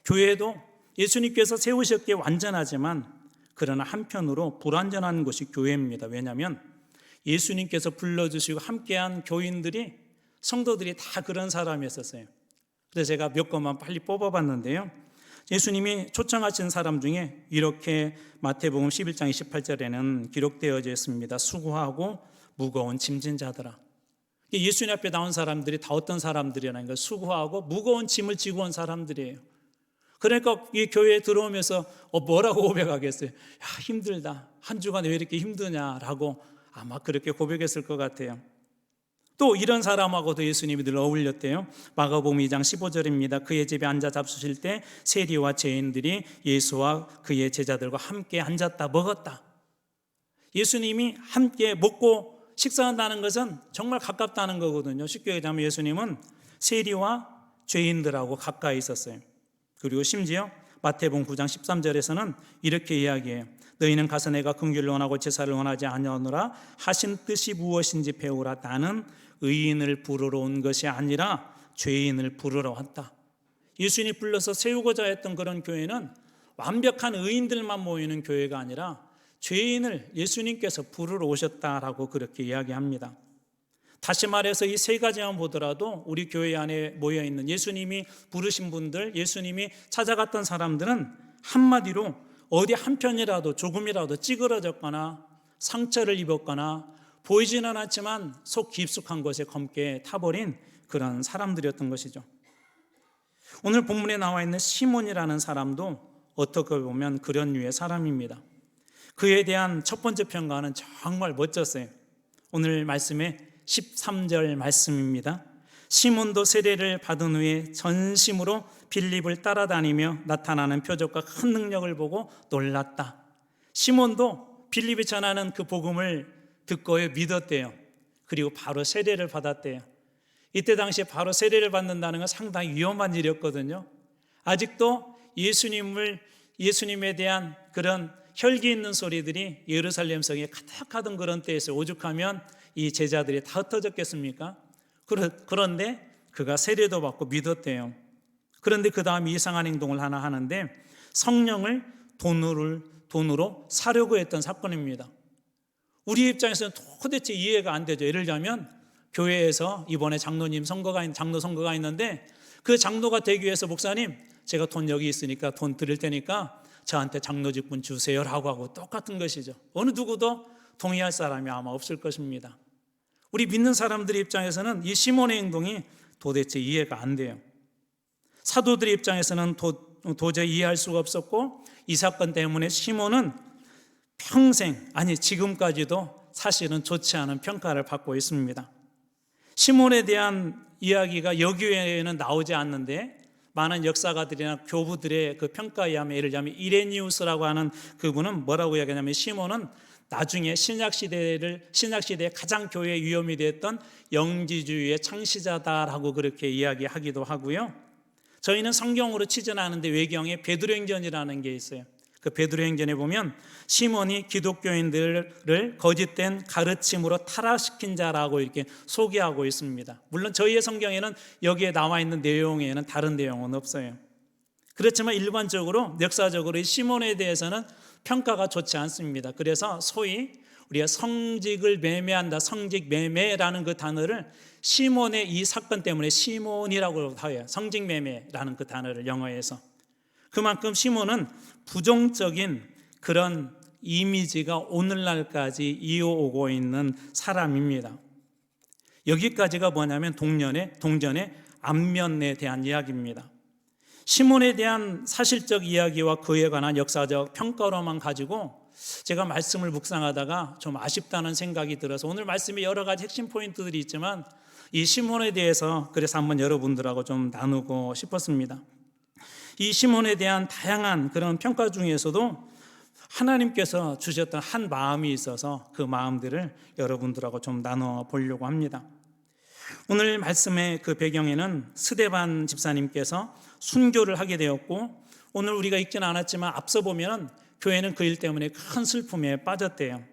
교회도 예수님께서 세우셨기에 완전하지만 그러나 한편으로 불완전한 것이 교회입니다. 왜냐하면 예수님께서 불러주시고 함께한 교인들이 성도들이 다 그런 사람이었어요. 그래서 제가 몇 것만 빨리 뽑아봤는데요. 예수님이 초청하신 사람 중에 이렇게 마태복음 11장 28절에는 기록되어져 있습니다. 수고하고 무거운 짐진 자들아. 예수님 앞에 나온 사람들이 다 어떤 사람들이라는 걸 수고하고 무거운 짐을 지고 온 사람들이에요. 그러니까 이 교회에 들어오면서 뭐라고 고백하겠어요? 야, 힘들다. 한 주간 왜 이렇게 힘드냐라고 아마 그렇게 고백했을 것 같아요. 또 이런 사람하고도 예수님이 늘 어울렸대요. 마가복음 2장 15절입니다. 그의 집에 앉아 잡수실 때 세리와 죄인들이 예수와 그의 제자들과 함께 앉았다 먹었다. 예수님이 함께 먹고 식사한다는 것은 정말 가깝다는 거거든요. 쉽게 얘기하면 예수님은 세리와 죄인들하고 가까이 있었어요. 그리고 심지어 마태복음 9장 13절에서는 이렇게 이야기해요. 너희는 가서 내가 긍휼을 원하고 제사를 원하지 아니하노라 하신 뜻이 무엇인지 배우라. 나는 의인을 부르러 온 것이 아니라 죄인을 부르러 왔다. 예수님이 불러서 세우고자 했던 그런 교회는 완벽한 의인들만 모이는 교회가 아니라 죄인을 예수님께서 부르러 오셨다라고 그렇게 이야기합니다. 다시 말해서 이 세 가지만 보더라도 우리 교회 안에 모여있는 예수님이 부르신 분들, 예수님이 찾아갔던 사람들은 한마디로 어디 한편이라도 조금이라도 찌그러졌거나 상처를 입었거나 보이지는 않지만 속 깊숙한 곳에 검게 타버린 그런 사람들이었던 것이죠. 오늘 본문에 나와 있는 시몬이라는 사람도 어떻게 보면 그런 류의 사람입니다. 그에 대한 첫 번째 평가는 정말 멋졌어요. 오늘 말씀에 13절 말씀입니다. 시몬도 세례를 받은 후에 전심으로 빌립을 따라다니며 나타나는 표적과 큰 능력을 보고 놀랐다. 시몬도 빌립이 전하는 그 복음을 듣고 믿었대요. 그리고 바로 세례를 받았대요. 이때 당시에 바로 세례를 받는다는 건 상당히 위험한 일이었거든요. 아직도 예수님에 대한 그런 혈기 있는 소리들이 예루살렘 성에 가득하던 그런 때에서 오죽하면 이 제자들이 다 흩어졌겠습니까? 그런데 그가 세례도 받고 믿었대요. 그런데 그 다음 이상한 행동을 하나 하는데 성령을 돈으로 사려고 했던 사건입니다. 우리 입장에서는 도대체 이해가 안 되죠. 예를 들자면 교회에서 이번에 장로 선거가 있는데 그 장로가 되기 위해서 목사님 제가 돈 여기 있으니까 돈 드릴 테니까 저한테 장로직분 주세요라고 하고 똑같은 것이죠. 어느 누구도 동의할 사람이 아마 없을 것입니다. 우리 믿는 사람들의 입장에서는 이 시몬의 행동이 도대체 이해가 안 돼요. 사도들의 입장에서는 도저히 이해할 수가 없었고 이 사건 때문에 시몬은 평생, 아니 지금까지도 사실은 좋지 않은 평가를 받고 있습니다. 시몬에 대한 이야기가 여기 외에는 나오지 않는데 많은 역사가들이나 교부들의 그 평가에 의하면 예를 들자면 이레니우스라고 하는 그분은 뭐라고 이야기하냐면 시몬은 나중에 신약시대에 가장 교회에 위험이 됐던 영지주의의 창시자다라고 그렇게 이야기하기도 하고요. 저희는 성경으로 치진 않은데 외경에 베드로행전이라는 게 있어요. 그 베드로행전에 보면 시몬이 기독교인들을 거짓된 가르침으로 타락시킨 자라고 이렇게 소개하고 있습니다. 물론 저희의 성경에는 여기에 나와 있는 내용에는 다른 내용은 없어요. 그렇지만 일반적으로 역사적으로 이 시몬에 대해서는 평가가 좋지 않습니다. 그래서 소위 우리가 성직을 매매한다, 성직 매매라는 그 단어를 시몬의 이 사건 때문에 시몬이라고 해요. 성직 매매라는 그 단어를 영어에서. 그만큼 시몬은 부정적인 그런 이미지가 오늘날까지 이어오고 있는 사람입니다. 여기까지가 뭐냐면 동전의 앞면에 대한 이야기입니다. 시몬에 대한 사실적 이야기와 그에 관한 역사적 평가로만 가지고 제가 말씀을 묵상하다가 좀 아쉽다는 생각이 들어서 오늘 말씀에 여러 가지 핵심 포인트들이 있지만 이 시몬에 대해서 그래서 한번 여러분들하고 좀 나누고 싶었습니다. 이 시몬에 대한 다양한 그런 평가 중에서도 하나님께서 주셨던 한 마음이 있어서 그 마음들을 여러분들하고 좀 나눠 보려고 합니다. 오늘 말씀의 그 배경에는 스데반 집사님께서 순교를 하게 되었고, 오늘 우리가 읽지는 않았지만 앞서 보면 교회는 그 일 때문에 큰 슬픔에 빠졌대요.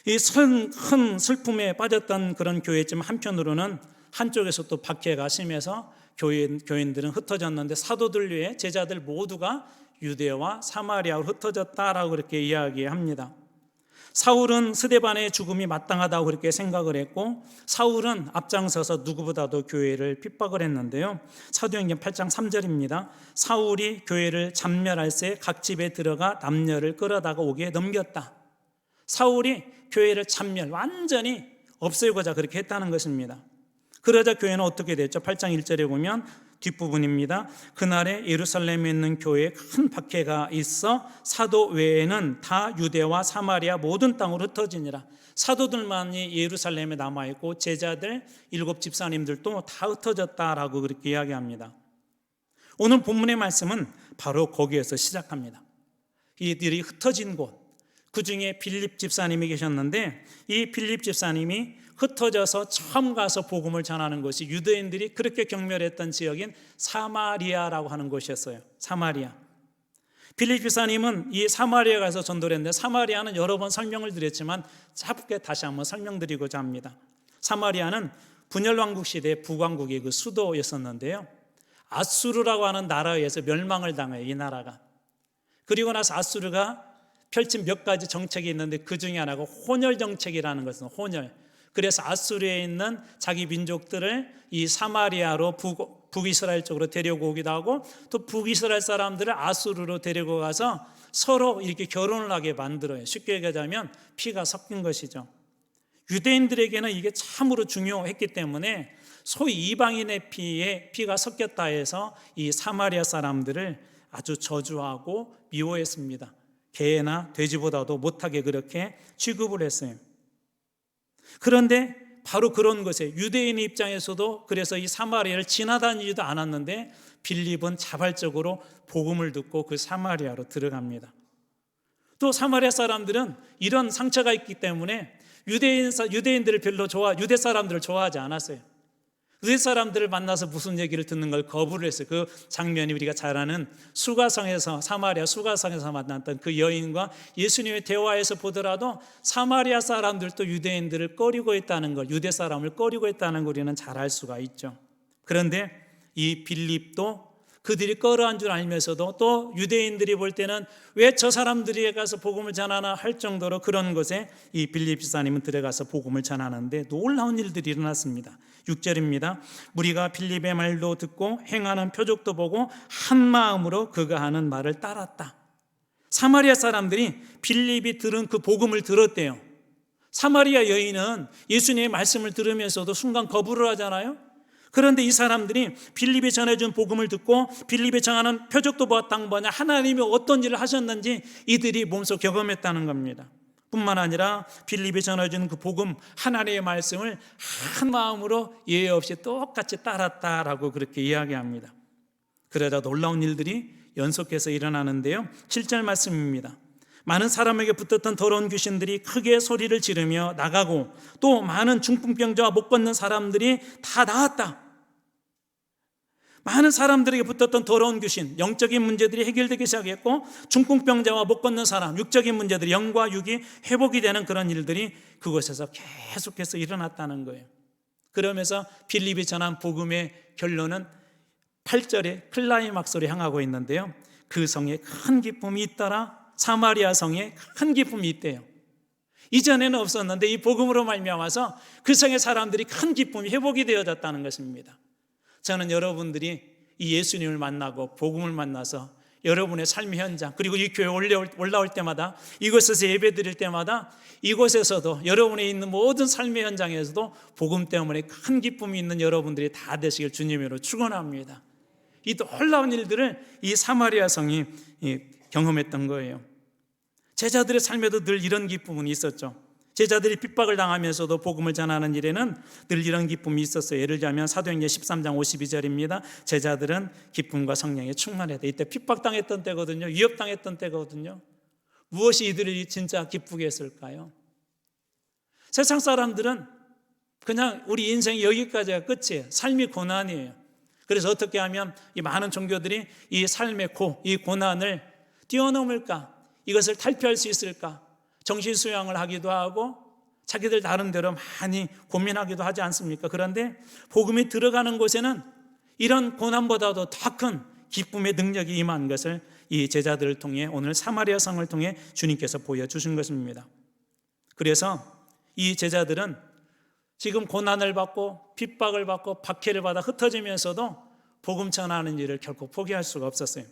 이 큰 슬픔에 빠졌던 그런 교회지만 한편으로는 한쪽에서 또 박해가 심해서 교인들은 흩어졌는데 사도들 외에 제자들 모두가 유대와 사마리아로 흩어졌다라고 그렇게 이야기합니다. 사울은 스데반의 죽음이 마땅하다고 그렇게 생각을 했고, 사울은 앞장서서 누구보다도 교회를 핍박을 했는데요. 사도행전 8장 3절입니다. 사울이 교회를 잠멸할 새 각 집에 들어가 남녀를 끌어다가 오게 넘겼다. 사울이 교회를 완전히 없애고자 그렇게 했다는 것입니다. 그러자 교회는 어떻게 됐죠? 8장 1절에 보면 뒷부분입니다. 그날에 예루살렘에 있는 교회에 큰 박해가 있어 사도 외에는 다 유대와 사마리아 모든 땅으로 흩어지니라. 사도들만이 예루살렘에 남아있고 제자들 7 집사님들도 다 흩어졌다라고 그렇게 이야기합니다. 오늘 본문의 말씀은 바로 거기에서 시작합니다. 이들이 흩어진 곳, 그 중에 빌립 집사님이 계셨는데 이 빌립 집사님이 흩어져서 처음 가서 복음을 전하는 것이 유대인들이 그렇게 경멸했던 지역인 사마리아라고 하는 곳이었어요. 사마리아. 빌립 집사님은 이 사마리아 가서 전도를 했는데, 사마리아는 여러 번 설명을 드렸지만 짧게 다시 한번 설명드리고자 합니다. 사마리아는 분열왕국 시대 북왕국의 그 수도였었는데요, 아수르라고 하는 나라에 의해서 멸망을 당해요. 이 나라가. 그리고 나서 아수르가 펼친 몇 가지 정책이 있는데 그 중에 하나가 혼혈 정책이라는 것은 혼혈. 그래서 아수르에 있는 자기 민족들을 이 사마리아로 북이스라엘 쪽으로 데리고 오기도 하고, 또 북이스라엘 사람들을 아수르로 데리고 가서 서로 이렇게 결혼을 하게 만들어요. 쉽게 얘기하자면 피가 섞인 것이죠. 유대인들에게는 이게 참으로 중요했기 때문에 소위 이방인의 피가 섞였다 해서 이 사마리아 사람들을 아주 저주하고 미워했습니다. 개나 돼지보다도 못하게 그렇게 취급을 했어요. 그런데 바로 그런 것에 유대인의 입장에서도 그래서 이 사마리아를 지나다니지도 않았는데 빌립은 자발적으로 복음을 듣고 그 사마리아로 들어갑니다. 또 사마리아 사람들은 이런 상처가 있기 때문에 유대인들을 유대 사람들을 좋아하지 않았어요. 유대 사람들을 만나서 무슨 얘기를 듣는 걸 거부를 했어요. 그 장면이 우리가 잘 아는 사마리아 수가성에서 만났던 그 여인과 예수님의 대화에서 보더라도 사마리아 사람들도 유대인들을 꺼리고 있다는 걸, 유대 사람을 꺼리고 있다는 걸 우리는 잘 알 수가 있죠. 그런데 이 빌립도 그들이 꺼려한 줄 알면서도 또 유대인들이 볼 때는 왜 저 사람들이 가서 복음을 전하나 할 정도로 그런 곳에 이 빌립 집사님은 들어가서 복음을 전하는데 놀라운 일들이 일어났습니다. 6절입니다. 무리가 빌립의 말도 듣고 행하는 표적도 보고 한 마음으로 그가 하는 말을 따랐다. 사마리아 사람들이 빌립이 들은 그 복음을 들었대요. 사마리아 여인은 예수님의 말씀을 들으면서도 순간 거부를 하잖아요. 그런데 이 사람들이 빌립이 전해준 복음을 듣고 빌립이 정하는 표적도 보았다는 거냐, 하나님이 어떤 일을 하셨는지 이들이 몸소 경험했다는 겁니다. 뿐만 아니라 빌립이 전해준 그 복음, 하나님의 말씀을 한 마음으로 예외 없이 똑같이 따랐다라고 그렇게 이야기합니다. 그러다 놀라운 일들이 연속해서 일어나는데요, 7절 말씀입니다. 많은 사람에게 붙었던 더러운 귀신들이 크게 소리를 지르며 나가고 또 많은 중풍병자와 못 걷는 사람들이 다 나았다. 많은 사람들에게 붙었던 더러운 귀신, 영적인 문제들이 해결되기 시작했고, 중풍병자와 못 걷는 사람, 육적인 문제들이, 영과 육이 회복이 되는 그런 일들이 그곳에서 계속해서 일어났다는 거예요. 그러면서 빌립이 전한 복음의 결론은 8절에 클라이막스로 향하고 있는데요, 그 성에 큰 기쁨이 있더라. 사마리아 성에 큰 기쁨이 있대요. 이전에는 없었는데 이 복음으로 말미암아서 그 성의 사람들이 큰 기쁨이 회복이 되어졌다는 것입니다. 저는 여러분들이 이 예수님을 만나고 복음을 만나서 여러분의 삶의 현장, 그리고 이 교회 올라올 때마다, 이곳에서 예배 드릴 때마다, 이곳에서도 여러분이 있는 모든 삶의 현장에서도 복음 때문에 큰 기쁨이 있는 여러분들이 다 되시길 주님으로 축원합니다. 이 놀라운 일들을 이 사마리아 성이 경험했던 거예요. 제자들의 삶에도 늘 이런 기쁨은 있었죠. 제자들이 핍박을 당하면서도 복음을 전하는 일에는 늘 이런 기쁨이 있었어요. 예를 들면 사도행전 13장 52절입니다. 제자들은 기쁨과 성령에 충만했다. 이때 핍박당했던 때거든요. 위협당했던 때거든요. 무엇이 이들이 진짜 기쁘게 했을까요? 세상 사람들은 그냥 우리 인생이 여기까지가 끝이에요. 삶이 고난이에요. 그래서 어떻게 하면 이 많은 종교들이 이 삶의 이 고난을 뛰어넘을까? 이것을 탈피할 수 있을까? 정신 수양을 하기도 하고 자기들 나름대로 많이 고민하기도 하지 않습니까? 그런데 복음이 들어가는 곳에는 이런 고난보다도 더 큰 기쁨의 능력이 임한 것을 이 제자들을 통해 오늘 사마리아 성을 통해 주님께서 보여주신 것입니다. 그래서 이 제자들은 지금 고난을 받고 핍박을 받고 박해를 받아 흩어지면서도 복음 전하는 일을 결코 포기할 수가 없었어요.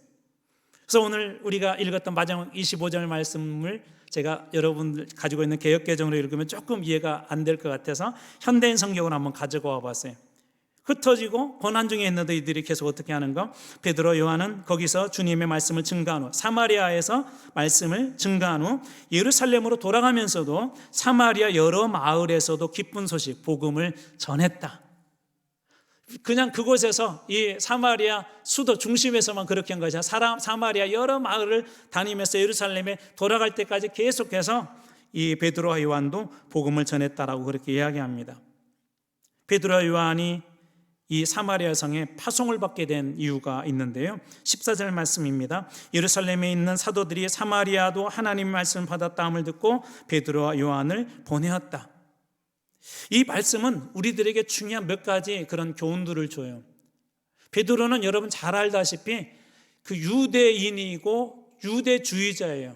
그래서 오늘 우리가 읽었던 마지막 25절 말씀을 제가 여러분들 가지고 있는 개역개정으로 읽으면 조금 이해가 안 될 것 같아서 현대인 성경을 한번 가지고 와봤어요. 흩어지고 고난 중에 있는데 이들이 계속 어떻게 하는가? 베드로, 요한은 거기서 주님의 말씀을 증거한 후, 사마리아에서 말씀을 증거한 후 예루살렘으로 돌아가면서도 사마리아 여러 마을에서도 기쁜 소식, 복음을 전했다. 그냥 그곳에서 이 사마리아 수도 중심에서만 그렇게 한 것이 아니라 사마리아 여러 마을을 다니면서 예루살렘에 돌아갈 때까지 계속해서 이 베드로와 요한도 복음을 전했다라고 그렇게 이야기합니다. 베드로와 요한이 이 사마리아 성에 파송을 받게 된 이유가 있는데요. 14절 말씀입니다. 예루살렘에 있는 사도들이 사마리아도 하나님의 말씀을 받았다함을 듣고 베드로와 요한을 보내었다. 이 말씀은 우리들에게 중요한 몇 가지 그런 교훈들을 줘요. 베드로는 여러분 잘 알다시피 그 유대인이고 유대주의자예요.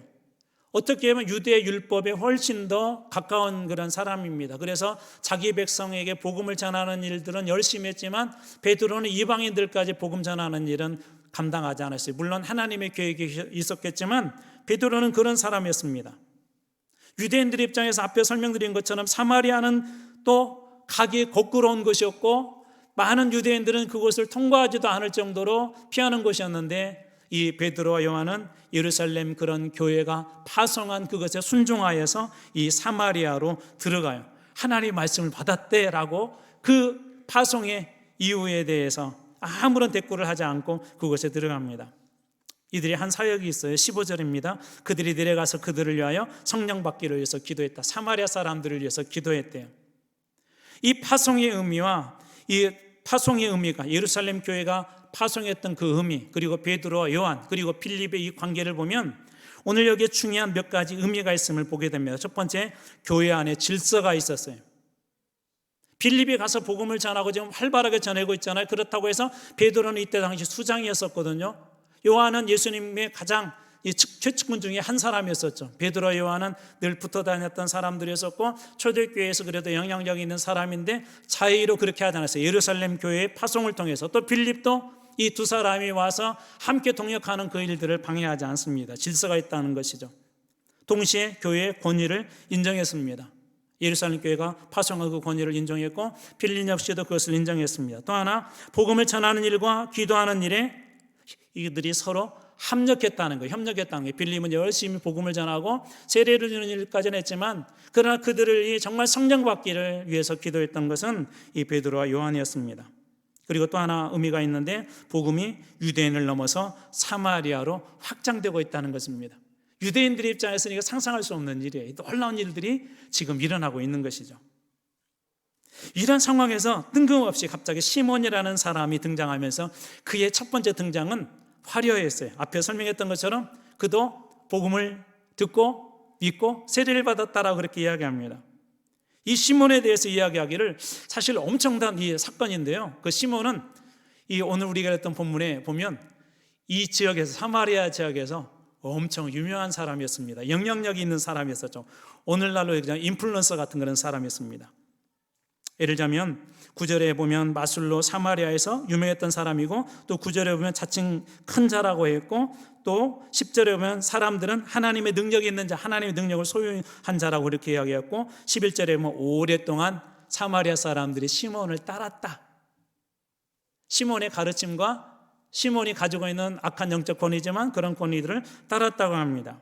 어떻게 보면 유대 율법에 훨씬 더 가까운 그런 사람입니다. 그래서 자기 백성에게 복음을 전하는 일들은 열심히 했지만 베드로는 이방인들까지 복음 전하는 일은 감당하지 않았어요. 물론 하나님의 계획이 있었겠지만 베드로는 그런 사람이었습니다. 유대인들 입장에서 앞에 설명드린 것처럼 사마리아는 또 가기 거꾸로운 곳이었고 많은 유대인들은 그곳을 통과하지도 않을 정도로 피하는 곳이었는데 이 베드로와 요한은 예루살렘 그런 교회가 파송한 그것에 순종하여서 이 사마리아로 들어가요. 하나님의 말씀을 받았대라고 그 파송의 이유에 대해서 아무런 대꾸를 하지 않고 그곳에 들어갑니다. 이들이 한 사역이 있어요. 15절입니다. 그들이 내려가서 그들을 위하여 성령 받기를 위해서 기도했다. 사마리아 사람들을 위해서 기도했대요. 이 파송의 의미와 이 파송의 의미가 예루살렘 교회가 파송했던 그 의미, 그리고 베드로와 요한, 그리고 빌립의 이 관계를 보면 오늘 여기에 중요한 몇 가지 의미가 있음을 보게 됩니다. 첫 번째, 교회 안에 질서가 있었어요. 빌립이 가서 복음을 전하고 지금 활발하게 전하고 있잖아요. 그렇다고 해서 베드로는 이때 당시 수장이었었거든요. 요한은 예수님의 가장 최측근 중에 한 사람이었었죠. 베드로와 요한은 늘 붙어 다녔던 사람들이었었고 초대교회에서 그래도 영향력 있는 사람인데 자의로 그렇게 하지 않았어요. 예루살렘 교회의 파송을 통해서. 또 빌립도 이 두 사람이 와서 함께 동역하는 그 일들을 방해하지 않습니다. 질서가 있다는 것이죠. 동시에 교회의 권위를 인정했습니다. 예루살렘 교회가 파송한 그 권위를 인정했고 빌립 역시도 그것을 인정했습니다. 또 하나, 복음을 전하는 일과 기도하는 일에 이들이 서로 협력했다는 거예요. 빌립은 열심히 복음을 전하고 세례를 주는 일까지는 했지만 그러나 그들을 정말 성령 받기를 위해서 기도했던 것은 이 베드로와 요한이었습니다. 그리고 또 하나 의미가 있는데 복음이 유대인을 넘어서 사마리아로 확장되고 있다는 것입니다. 유대인들의 입장에서는 이거 상상할 수 없는 일이에요. 놀라운 일들이 지금 일어나고 있는 것이죠. 이런 상황에서 뜬금없이 갑자기 시몬이라는 사람이 등장하면서 그의 첫 번째 등장은 화려했어요. 앞에 설명했던 것처럼 그도 복음을 듣고 믿고 세례를 받았다라고 그렇게 이야기합니다. 이 시몬에 대해서 이야기하기를 사실 엄청난 이 사건인데요. 그 시몬은 이 오늘 우리가 했던 본문에 보면 이 지역에서 사마리아 지역에서 엄청 유명한 사람이었습니다. 영향력이 있는 사람이었었죠. 오늘날로 그냥 인플루언서 같은 그런 사람이었습니다. 예를 들자면 9절에 보면 마술로 사마리아에서 유명했던 사람이고, 또 9절에 보면 자칭 큰 자라고 했고, 또 10절에 보면 사람들은 하나님의 능력이 있는 자, 하나님의 능력을 소유한 자라고 이렇게 이야기했고, 11절에 보면 오랫동안 사마리아 사람들이 시몬을 따랐다. 시몬의 가르침과 시몬이 가지고 있는 악한 영적 권위지만 그런 권위들을 따랐다고 합니다.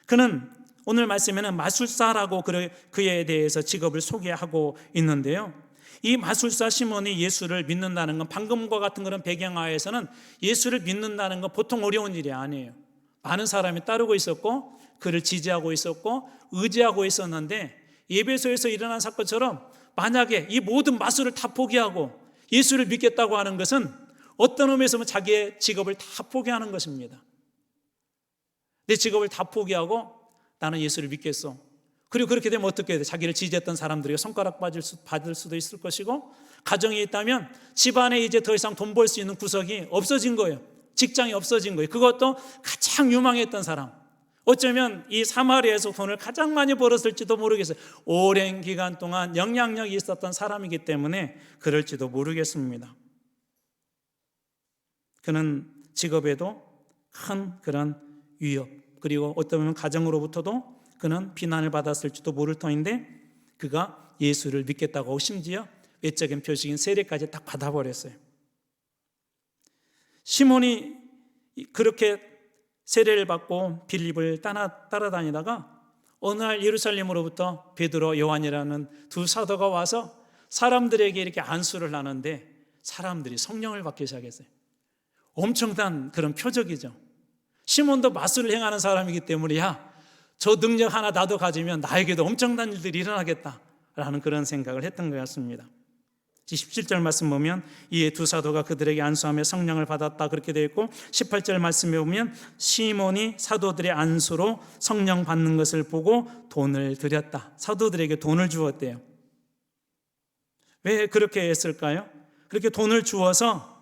그는 오늘 말씀에는 마술사라고 그에 대해서 직업을 소개하고 있는데요, 이 마술사 시몬이 예수를 믿는다는 건 방금과 같은 그런 배경하에서는 예수를 믿는다는 건 보통 어려운 일이 아니에요. 많은 사람이 따르고 있었고 그를 지지하고 있었고 의지하고 있었는데, 예배소에서 일어난 사건처럼 만약에 이 모든 마술을 다 포기하고 예수를 믿겠다고 하는 것은 어떤 의미에서 자기의 직업을 다 포기하는 것입니다. 내 직업을 다 포기하고 나는 예수를 믿겠어. 그리고 그렇게 되면 어떻게 해야 돼? 자기를 지지했던 사람들에게 손가락 받을 수도 있을 것이고, 가정이 있다면 집안에 이제 더 이상 돈 벌 수 있는 구석이 없어진 거예요. 직장이 없어진 거예요. 그것도 가장 유망했던 사람, 어쩌면 이 사마리아에서 돈을 가장 많이 벌었을지도 모르겠어요. 오랜 기간 동안 영향력이 있었던 사람이기 때문에 그럴지도 모르겠습니다. 그는 직업에도 큰 그런 위협, 그리고 어떤 보면 가정으로부터도 그는 비난을 받았을지도 모를 터인데, 그가 예수를 믿겠다고 하고 심지어 외적인 표식인 세례까지 딱 받아버렸어요. 시몬이 그렇게 세례를 받고 빌립을 따라다니다가 어느 날 예루살렘으로부터 베드로, 요한이라는 두 사도가 와서 사람들에게 이렇게 안수를 하는데, 사람들이 성령을 받기 시작했어요. 엄청난 그런 표적이죠. 시몬도 마술을 행하는 사람이기 때문에, 야, 저 능력 하나 나도 가지면 나에게도 엄청난 일들이 일어나겠다라는 그런 생각을 했던 것 같습니다. 17절 말씀 보면 이에 두 사도가 그들에게 안수하며 성령을 받았다 그렇게 되어 있고, 18절 말씀에 보면 시몬이 사도들의 안수로 성령 받는 것을 보고 돈을 드렸다. 사도들에게 돈을 주었대요. 왜 그렇게 했을까요? 그렇게 돈을 주어서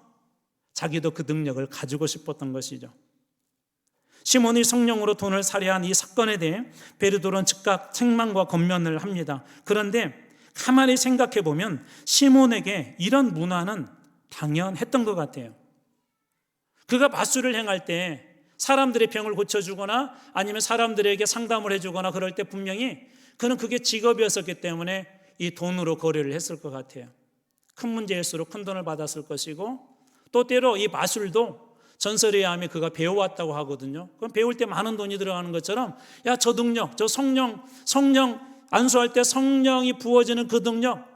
자기도 그 능력을 가지고 싶었던 것이죠. 시몬이 성령으로 돈을 살해한 이 사건에 대해 베드로는 즉각 책망과 권면을 합니다. 그런데 가만히 생각해 보면 시몬에게 이런 문화는 당연했던 것 같아요. 그가 마술을 행할 때 사람들의 병을 고쳐주거나 아니면 사람들에게 상담을 해주거나 그럴 때 분명히 그는 그게 직업이었었기 때문에 이 돈으로 거래를 했을 것 같아요. 큰 문제일수록 큰 돈을 받았을 것이고, 또 때로 이 마술도 전설에 의하면 그가 배워왔다고 하거든요. 그럼 배울 때 많은 돈이 들어가는 것처럼, 야, 저 능력, 저 성령 안수할 때 성령이 부어지는 그 능력,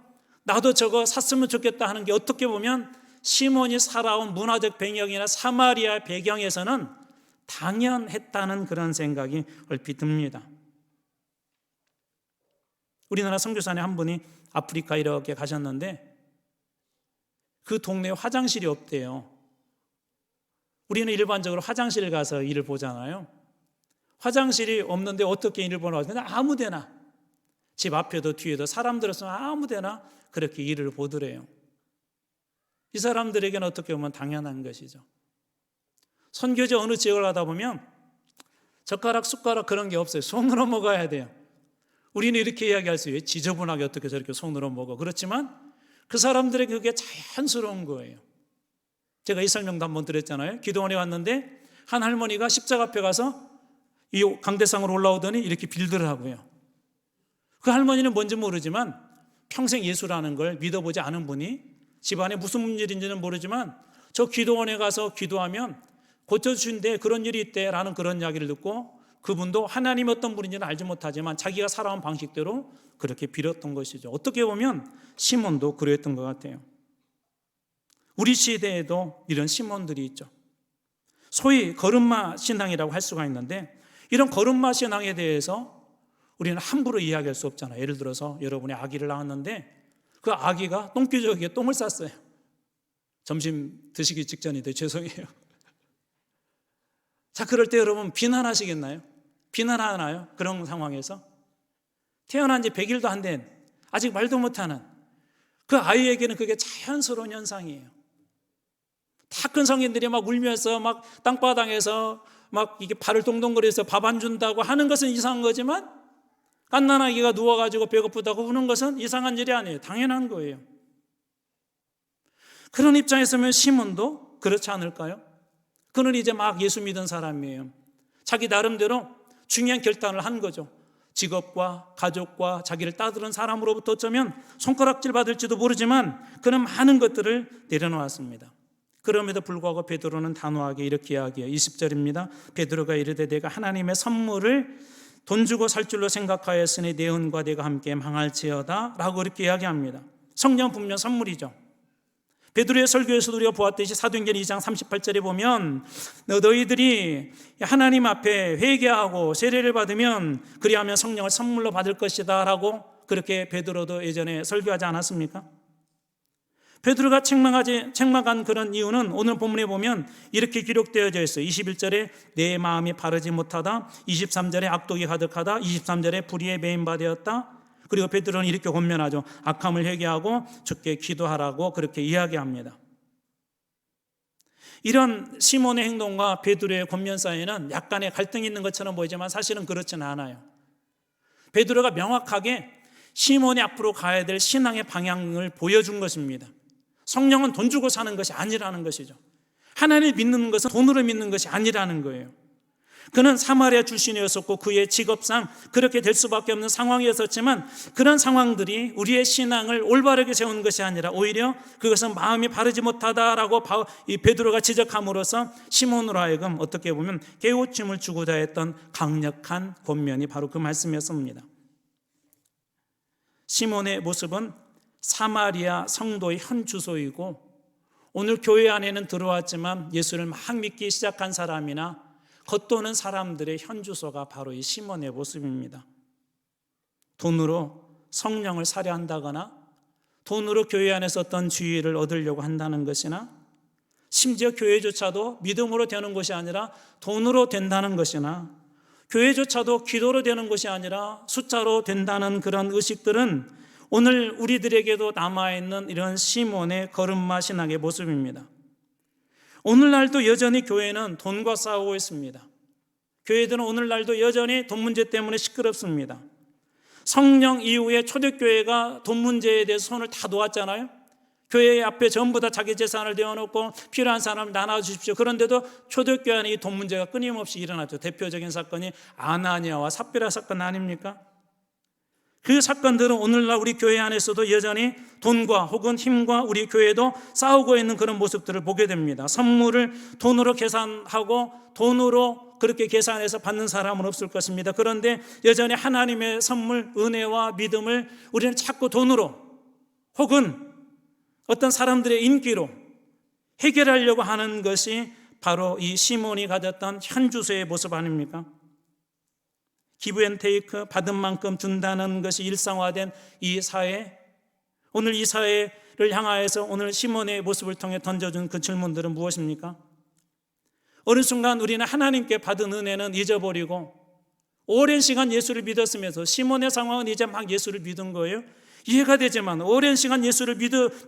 나도 저거 샀으면 좋겠다 하는 게 어떻게 보면 시몬이 살아온 문화적 배경이나 사마리아 배경에서는 당연했다는 그런 생각이 얼핏 듭니다. 우리나라 선교사님 한 분이 아프리카 이렇게 가셨는데 그 동네에 화장실이 없대요. 우리는 일반적으로 화장실 가서 일을 보잖아요. 화장실이 없는데 어떻게 일을 보나? 그냥 아무데나, 집 앞에도 뒤에도 사람들 없으면 아무데나 그렇게 일을 보더래요. 이 사람들에게는 어떻게 보면 당연한 것이죠. 선교지 어느 지역을 가다 보면 젓가락, 숟가락 그런 게 없어요. 손으로 먹어야 돼요. 우리는 이렇게 이야기할 수 있어요. 지저분하게 어떻게 저렇게 손으로 먹어. 그렇지만 그 사람들에게 그게 자연스러운 거예요. 제가 이 설명도 한번 드렸잖아요. 기도원에 왔는데 한 할머니가 십자가 앞에 가서 이 강대상으로 올라오더니 이렇게 빌드를 하고요. 그 할머니는 뭔지 모르지만 평생 예수라는 걸 믿어보지 않은 분이 집안에 무슨 일인지는 모르지만 저 기도원에 가서 기도하면 고쳐주신대, 그런 일이 있대라는 그런 이야기를 듣고, 그분도 하나님이 어떤 분인지는 알지 못하지만 자기가 살아온 방식대로 그렇게 빌었던 것이죠. 어떻게 보면 시몬도 그랬던 것 같아요. 우리 시대에도 이런 시몬들이 있죠. 소위 걸음마 신앙이라고 할 수가 있는데, 이런 걸음마 신앙에 대해서 우리는 함부로 이야기할 수 없잖아요. 예를 들어서 여러분이 아기를 낳았는데 그 아기가 똥기저귀에 똥을 쌌어요. 점심 드시기 직전인데 죄송해요. 자, 그럴 때 여러분 비난하시겠나요? 비난하나요? 그런 상황에서 태어난 지 100일도 안 된, 아직 말도 못하는 그 아이에게는 그게 자연스러운 현상이에요. 다 큰 성인들이 막 울면서 막 땅바닥에서 막 이게 발을 동동거려서 밥 안 준다고 하는 것은 이상한 거지만, 갓난아기가 누워가지고 배고프다고 우는 것은 이상한 일이 아니에요. 당연한 거예요. 그런 입장에서 보면 시몬도 그렇지 않을까요? 그는 이제 막 예수 믿은 사람이에요. 자기 나름대로 중요한 결단을 한 거죠. 직업과 가족과 자기를 따르는 사람으로부터 어쩌면 손가락질 받을지도 모르지만 그는 많은 것들을 내려놓았습니다. 그럼에도 불구하고 베드로는 단호하게 이렇게 이야기해요. 20절입니다. 베드로가 이르되 내가 하나님의 선물을 돈 주고 살 줄로 생각하였으니 내 은과 내가 함께 망할지어다 라고 이렇게 이야기합니다. 성령 분명 선물이죠. 베드로의 설교에서도 우리가 보았듯이 사도행전 2장 38절에 보면 너희들이 하나님 앞에 회개하고 세례를 받으면 그리하면 성령을 선물로 받을 것이다 라고 그렇게 베드로도 예전에 설교하지 않았습니까? 베드로가 책망한 그런 이유는 오늘 본문에 보면 이렇게 기록되어져 있어요. 21절에 내 마음이 바르지 못하다, 23절에 악독이 가득하다, 23절에 불의에 매인바되었다. 그리고 베드로는 이렇게 권면하죠. 악함을 회개하고 주께 기도하라고 그렇게 이야기합니다. 이런 시몬의 행동과 베드로의 권면 사이에는 약간의 갈등이 있는 것처럼 보이지만 사실은 그렇지는 않아요. 베드로가 명확하게 시몬이 앞으로 가야 될 신앙의 방향을 보여준 것입니다. 성령은 돈 주고 사는 것이 아니라는 것이죠. 하나님을 믿는 것은 돈으로 믿는 것이 아니라는 거예요. 그는 사마리아 출신이었었고 그의 직업상 그렇게 될 수밖에 없는 상황이었었지만 그런 상황들이 우리의 신앙을 올바르게 세우는 것이 아니라 오히려 그것은 마음이 바르지 못하다라고 이 베드로가 지적함으로써 시몬으로 하여금 어떻게 보면 깨우침을 주고자 했던 강력한 권면이 바로 그 말씀이었습니다. 시몬의 모습은 사마리아 성도의 현 주소이고 오늘 교회 안에는 들어왔지만 예수를 막 믿기 시작한 사람이나 겉도는 사람들의 현 주소가 바로 이 시몬의 모습입니다. 돈으로 성령을 살해한다거나 돈으로 교회 안에서 어떤 지위를 얻으려고 한다는 것이나 심지어 교회조차도 믿음으로 되는 것이 아니라 돈으로 된다는 것이나 교회조차도 기도로 되는 것이 아니라 숫자로 된다는 그런 의식들은 오늘 우리들에게도 남아있는 이런 시몬의 걸음마 신앙의 모습입니다. 오늘날도 여전히 교회는 돈과 싸우고 있습니다. 교회들은 오늘날도 여전히 돈 문제 때문에 시끄럽습니다. 성령 이후에 초대교회가 돈 문제에 대해서 손을 다 놓았잖아요. 교회 앞에 전부 다 자기 재산을 내어놓고 필요한 사람을 나눠주십시오. 그런데도 초대교회 안에 이 돈 문제가 끊임없이 일어났죠. 대표적인 사건이 아나니아와 삽비라 사건 아닙니까? 그 사건들은 오늘날 우리 교회 안에서도 여전히 돈과 혹은 힘과 우리 교회도 싸우고 있는 그런 모습들을 보게 됩니다. 선물을 돈으로 계산하고 돈으로 그렇게 계산해서 받는 사람은 없을 것입니다. 그런데 여전히 하나님의 선물, 은혜와 믿음을 우리는 자꾸 돈으로 혹은 어떤 사람들의 인기로 해결하려고 하는 것이 바로 이 시몬이 가졌던 현주소의 모습 아닙니까? 기브 앤 테이크, 받은 만큼 준다는 것이 일상화된 이 사회, 오늘 이 사회를 향하여서 오늘 시몬의 모습을 통해 던져준 그 질문들은 무엇입니까? 어느 순간 우리는 하나님께 받은 은혜는 잊어버리고 오랜 시간 예수를 믿었으면서 시몬의 상황은 이제 막 예수를 믿은 거예요. 이해가 되지만 오랜 시간 예수를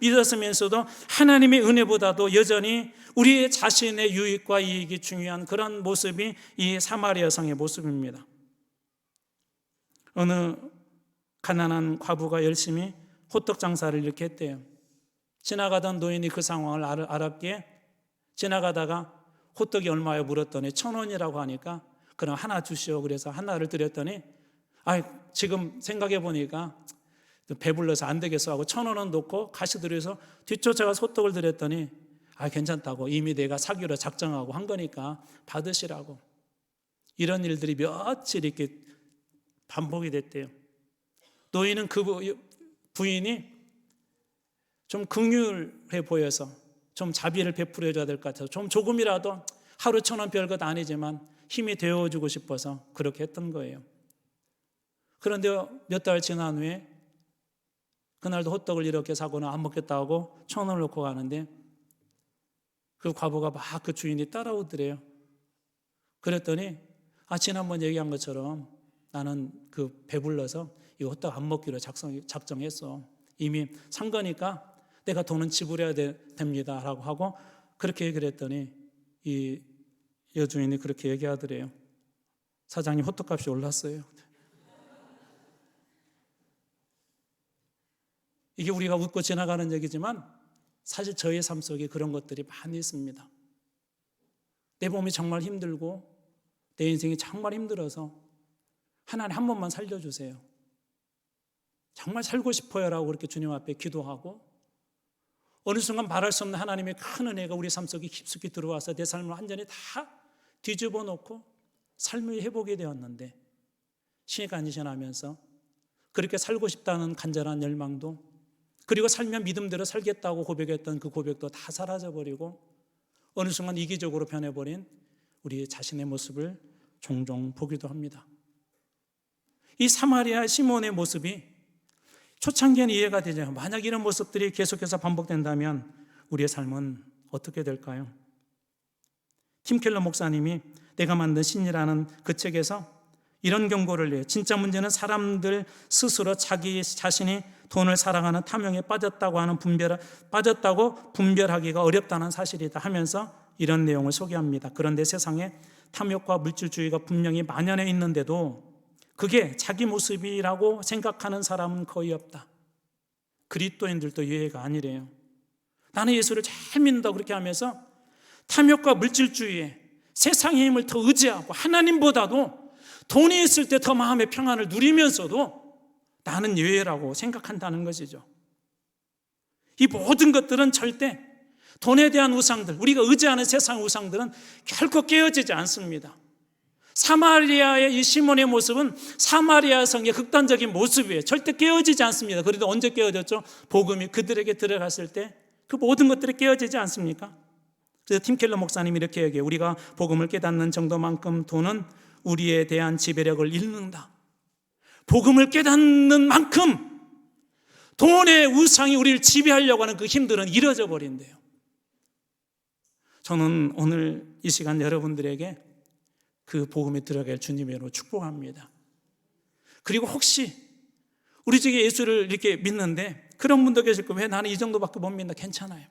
믿었으면서도 하나님의 은혜보다도 여전히 우리 자신의 유익과 이익이 중요한 그런 모습이 이 사마리아 성의 모습입니다. 어느 가난한 과부가 열심히 호떡 장사를 이렇게 했대요. 지나가던 노인이 그 상황을 알았기에 지나가다가 호떡이 얼마에 물었더니 1,000원이라고 하니까 그럼 하나 주시오. 그래서 하나를 드렸더니 지금 생각해 보니까 배불러서 안 되겠어 하고 1,000원은 놓고 가시들여서 뒤쫓아가서 호떡을 드렸더니 괜찮다고 이미 내가 사기로 작정하고 한 거니까 받으시라고. 이런 일들이 며칠 이렇게 반복이 됐대요. 노인은 그 부인이 좀 긍휼해 보여서 좀 자비를 베풀어 줘야 될 것 같아서 좀 조금이라도 하루 1,000원 별것 아니지만 힘이 되어주고 싶어서 그렇게 했던 거예요. 그런데 몇 달 지난 후에 그날도 호떡을 이렇게 사고는 안 먹겠다 하고 1,000원을 놓고 가는데 그 과부가 막 그 주인이 따라오더래요. 그랬더니 지난번 얘기한 것처럼 나는 그 배불러서 이 호떡 안 먹기로 작정했어. 이미 산 거니까 내가 돈은 지불해야 됩니다 라고 하고 그렇게 얘기를 했더니 이 여주인이 그렇게 얘기하더래요. 사장님 호떡값이 올랐어요. 이게 우리가 웃고 지나가는 얘기지만 사실 저의 삶 속에 그런 것들이 많이 있습니다. 내 몸이 정말 힘들고 내 인생이 정말 힘들어서 하나님 한 번만 살려주세요, 정말 살고 싶어요라고 그렇게 주님 앞에 기도하고 어느 순간 말할 수 없는 하나님의 큰 은혜가 우리 삶 속에 깊숙이 들어와서 내 삶을 완전히 다 뒤집어 놓고 삶을 회복이 되었는데 시간이 지나면서 그렇게 살고 싶다는 간절한 열망도, 그리고 살면 믿음대로 살겠다고 고백했던 그 고백도 다 사라져버리고 어느 순간 이기적으로 변해버린 우리 자신의 모습을 종종 보기도 합니다. 이 사마리아 시몬의 모습이 초창기에는 이해가 되죠. 만약 이런 모습들이 계속해서 반복된다면 우리의 삶은 어떻게 될까요? 팀 켈러 목사님이 내가 만든 신이라는 그 책에서 이런 경고를 해요. 진짜 문제는 사람들 스스로 자기 자신이 돈을 사랑하는 탐욕에 빠졌다고 분별하기가 어렵다는 사실이다 하면서 이런 내용을 소개합니다. 그런데 세상에 탐욕과 물질주의가 분명히 만연해 있는데도 그게 자기 모습이라고 생각하는 사람은 거의 없다. 그리스도인들도 예외가 아니래요. 나는 예수를 잘 믿는다고 그렇게 하면서 탐욕과 물질주의에 세상의 힘을 더 의지하고 하나님보다도 돈이 있을 때 더 마음의 평안을 누리면서도 나는 예외라고 생각한다는 것이죠. 이 모든 것들은 절대 돈에 대한 우상들, 우리가 의지하는 세상 우상들은 결코 깨어지지 않습니다. 사마리아의 이 시몬의 모습은 사마리아 성의 극단적인 모습이에요. 절대 깨어지지 않습니다. 그래도 언제 깨어졌죠? 복음이 그들에게 들어갔을 때 그 모든 것들이 깨어지지 않습니까? 그래서 팀 켈러 목사님이 이렇게 얘기해요. 우리가 복음을 깨닫는 정도만큼 돈은 우리에 대한 지배력을 잃는다. 복음을 깨닫는 만큼 돈의 우상이 우리를 지배하려고 하는 그 힘들은 잃어져 버린대요. 저는 오늘 이 시간 여러분들에게 그 복음에 들어갈 주님의 이름으로 축복합니다. 그리고 혹시 우리 중에 예수를 이렇게 믿는데 그런 분도 계실 거예요. 왜 나는 이 정도밖에 못 믿나? 괜찮아요.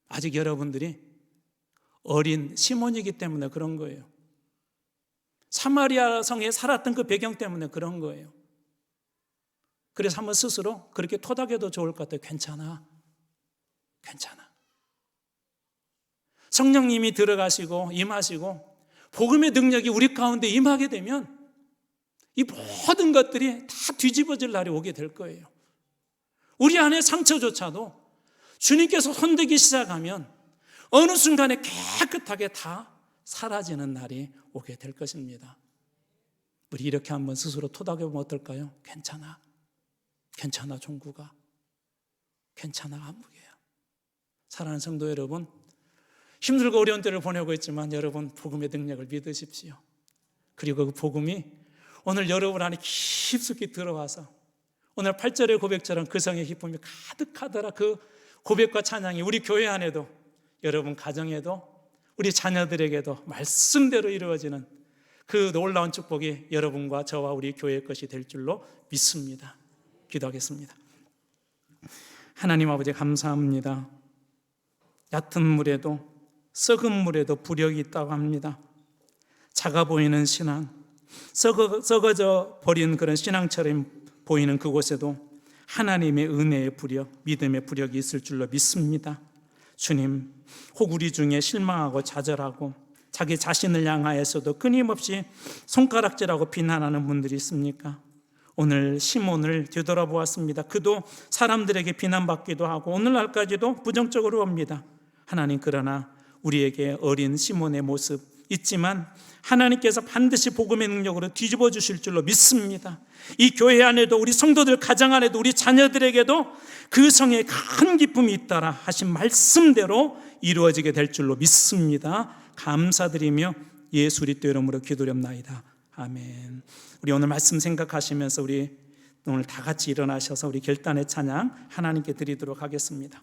아직 여러분들이 어린 시몬이기 때문에 그런 거예요. 사마리아 성에 살았던 그 배경 때문에 그런 거예요. 그래서 한번 스스로 그렇게 토닥여도 좋을 것 같아요. 괜찮아. 성령님이 들어가시고 임하시고 복음의 능력이 우리 가운데 임하게 되면 이 모든 것들이 다 뒤집어질 날이 오게 될 거예요. 우리 안에 상처조차도 주님께서 손대기 시작하면 어느 순간에 깨끗하게 다 사라지는 날이 오게 될 것입니다. 우리 이렇게 한번 스스로 토닥여보면 어떨까요? 괜찮아 종구가. 괜찮아 한국이에요. 사랑하는 성도 여러분, 힘들고 어려운 때를 보내고 있지만 여러분 복음의 능력을 믿으십시오. 그리고 그 복음이 오늘 여러분 안에 깊숙이 들어와서 오늘 8절의 고백처럼 그 성의 기쁨이 가득하더라. 그 고백과 찬양이 우리 교회 안에도, 여러분 가정에도, 우리 자녀들에게도 말씀대로 이루어지는 그 놀라운 축복이 여러분과 저와 우리 교회의 것이 될 줄로 믿습니다. 기도하겠습니다. 하나님 아버지 감사합니다. 얕은 물에도 썩은 물에도 부력이 있다고 합니다. 작아 보이는 신앙, 썩어져 버린 그런 신앙처럼 보이는 그곳에도 하나님의 은혜의 부력, 믿음의 부력이 있을 줄로 믿습니다. 주님, 혹 우리 중에 실망하고 좌절하고 자기 자신을 향하여서도 끊임없이 손가락질하고 비난하는 분들이 있습니까? 오늘 시몬을 되돌아보았습니다. 그도 사람들에게 비난받기도 하고 오늘날까지도 부정적으로 봅니다. 하나님, 그러나 우리에게 어린 시몬의 모습 있지만 하나님께서 반드시 복음의 능력으로 뒤집어 주실 줄로 믿습니다. 이 교회 안에도, 우리 성도들 가정 안에도, 우리 자녀들에게도 그 성에 큰 기쁨이 있다라 하신 말씀대로 이루어지게 될 줄로 믿습니다. 감사드리며 예수 그리스도 이름으로 기도드립나이다. 아멘. 우리 오늘 말씀 생각하시면서 우리 오늘 다 같이 일어나셔서 우리 결단의 찬양 하나님께 드리도록 하겠습니다.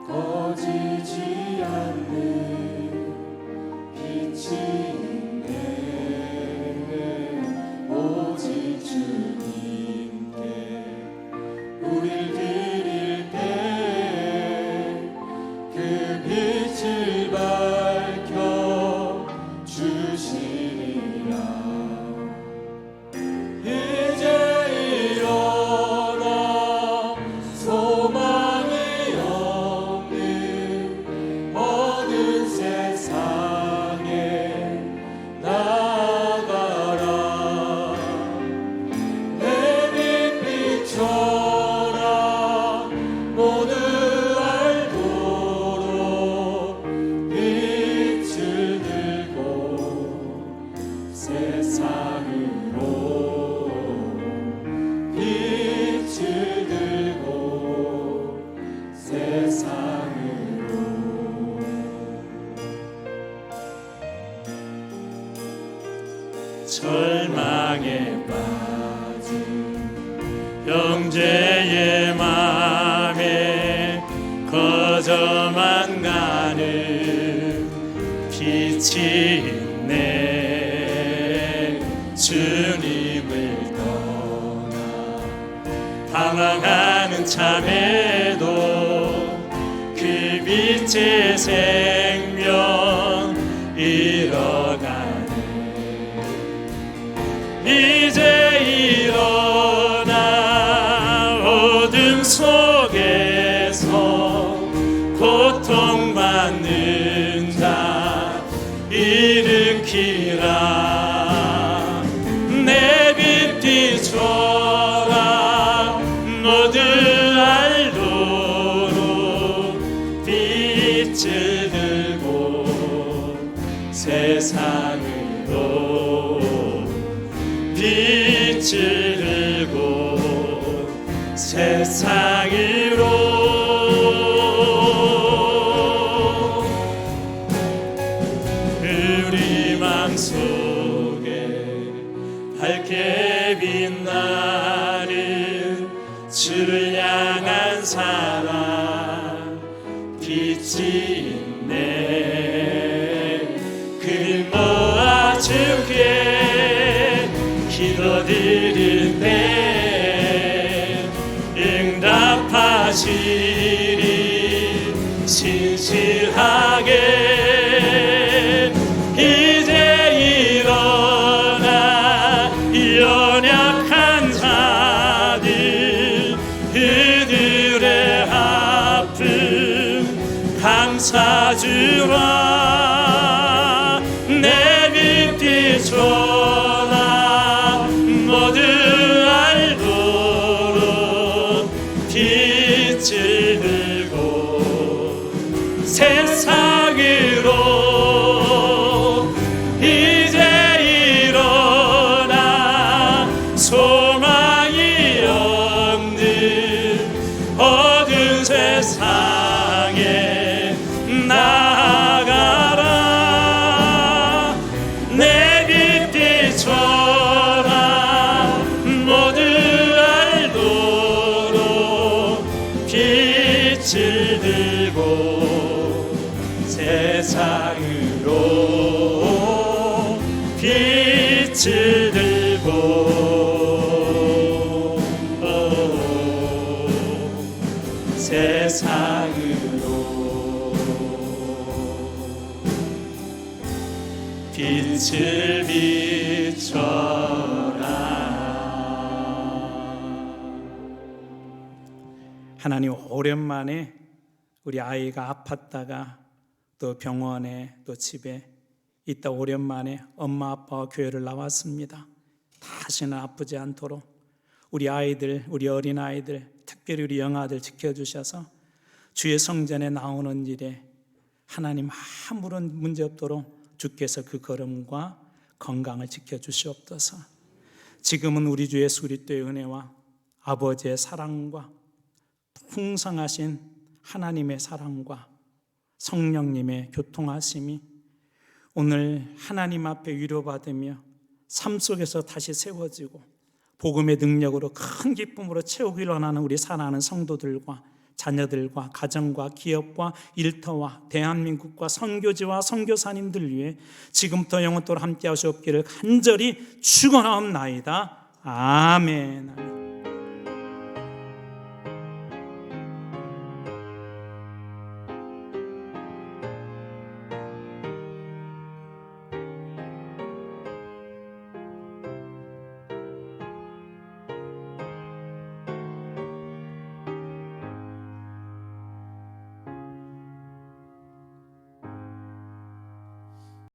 꺼지지 않는 빛이 있네. 사랑에 빠진 형제의 맘에 거저만 가는 빛이 있네. 주님을 떠나 방황하는 참에도 그 빛의 생명 잃어가네. 이제 일어나 어둠 속에서 고통받는 자 일으키라. 내 빛 비춰라. 모두 알도록 빛을 들고 세상으로 빛을 들고 세상으로. 우리 맘 속에 밝게 빛나는 주를 향한 사랑 빛이 있네. 그를 모아 주께 기도드릴 때 응답하시리 신실하게. 이제 일어나 연약한 자들 그들의 아픔 감싸주라. 내 빛 비춰라. 모두 알도록 빛을 들고 세상으로. 이제 일어나 소망이 없는 어두운 세상에 나아가라. 내 빛 비춰라. 모두 알도록 빛을 들고 세상으로 빛을 들고 세상으로 빛을 비춰라. 하나님, 오랜만에 우리 아이가 아팠다가 또 병원에 또 집에 있다 오랜만에 엄마 아빠와 교회를 나왔습니다. 다시는 아프지 않도록 우리 아이들, 우리 어린아이들, 특별히 우리 영아들 지켜주셔서 주의 성전에 나오는 일에 하나님 아무런 문제 없도록 주께서 그 걸음과 건강을 지켜주시옵소서. 지금은 우리 주 예수 그리스도의 은혜와 아버지의 사랑과 풍성하신 하나님의 사랑과 성령님의 교통하심이 오늘 하나님 앞에 위로받으며 삶 속에서 다시 세워지고 복음의 능력으로 큰 기쁨으로 채우기를 원하는 우리 사랑하는 성도들과 자녀들과 가정과 기업과 일터와 대한민국과 선교지와 선교사님들 위해 지금부터 영원토록 함께 하시옵기를 간절히 축원하옵나이다. 아멘.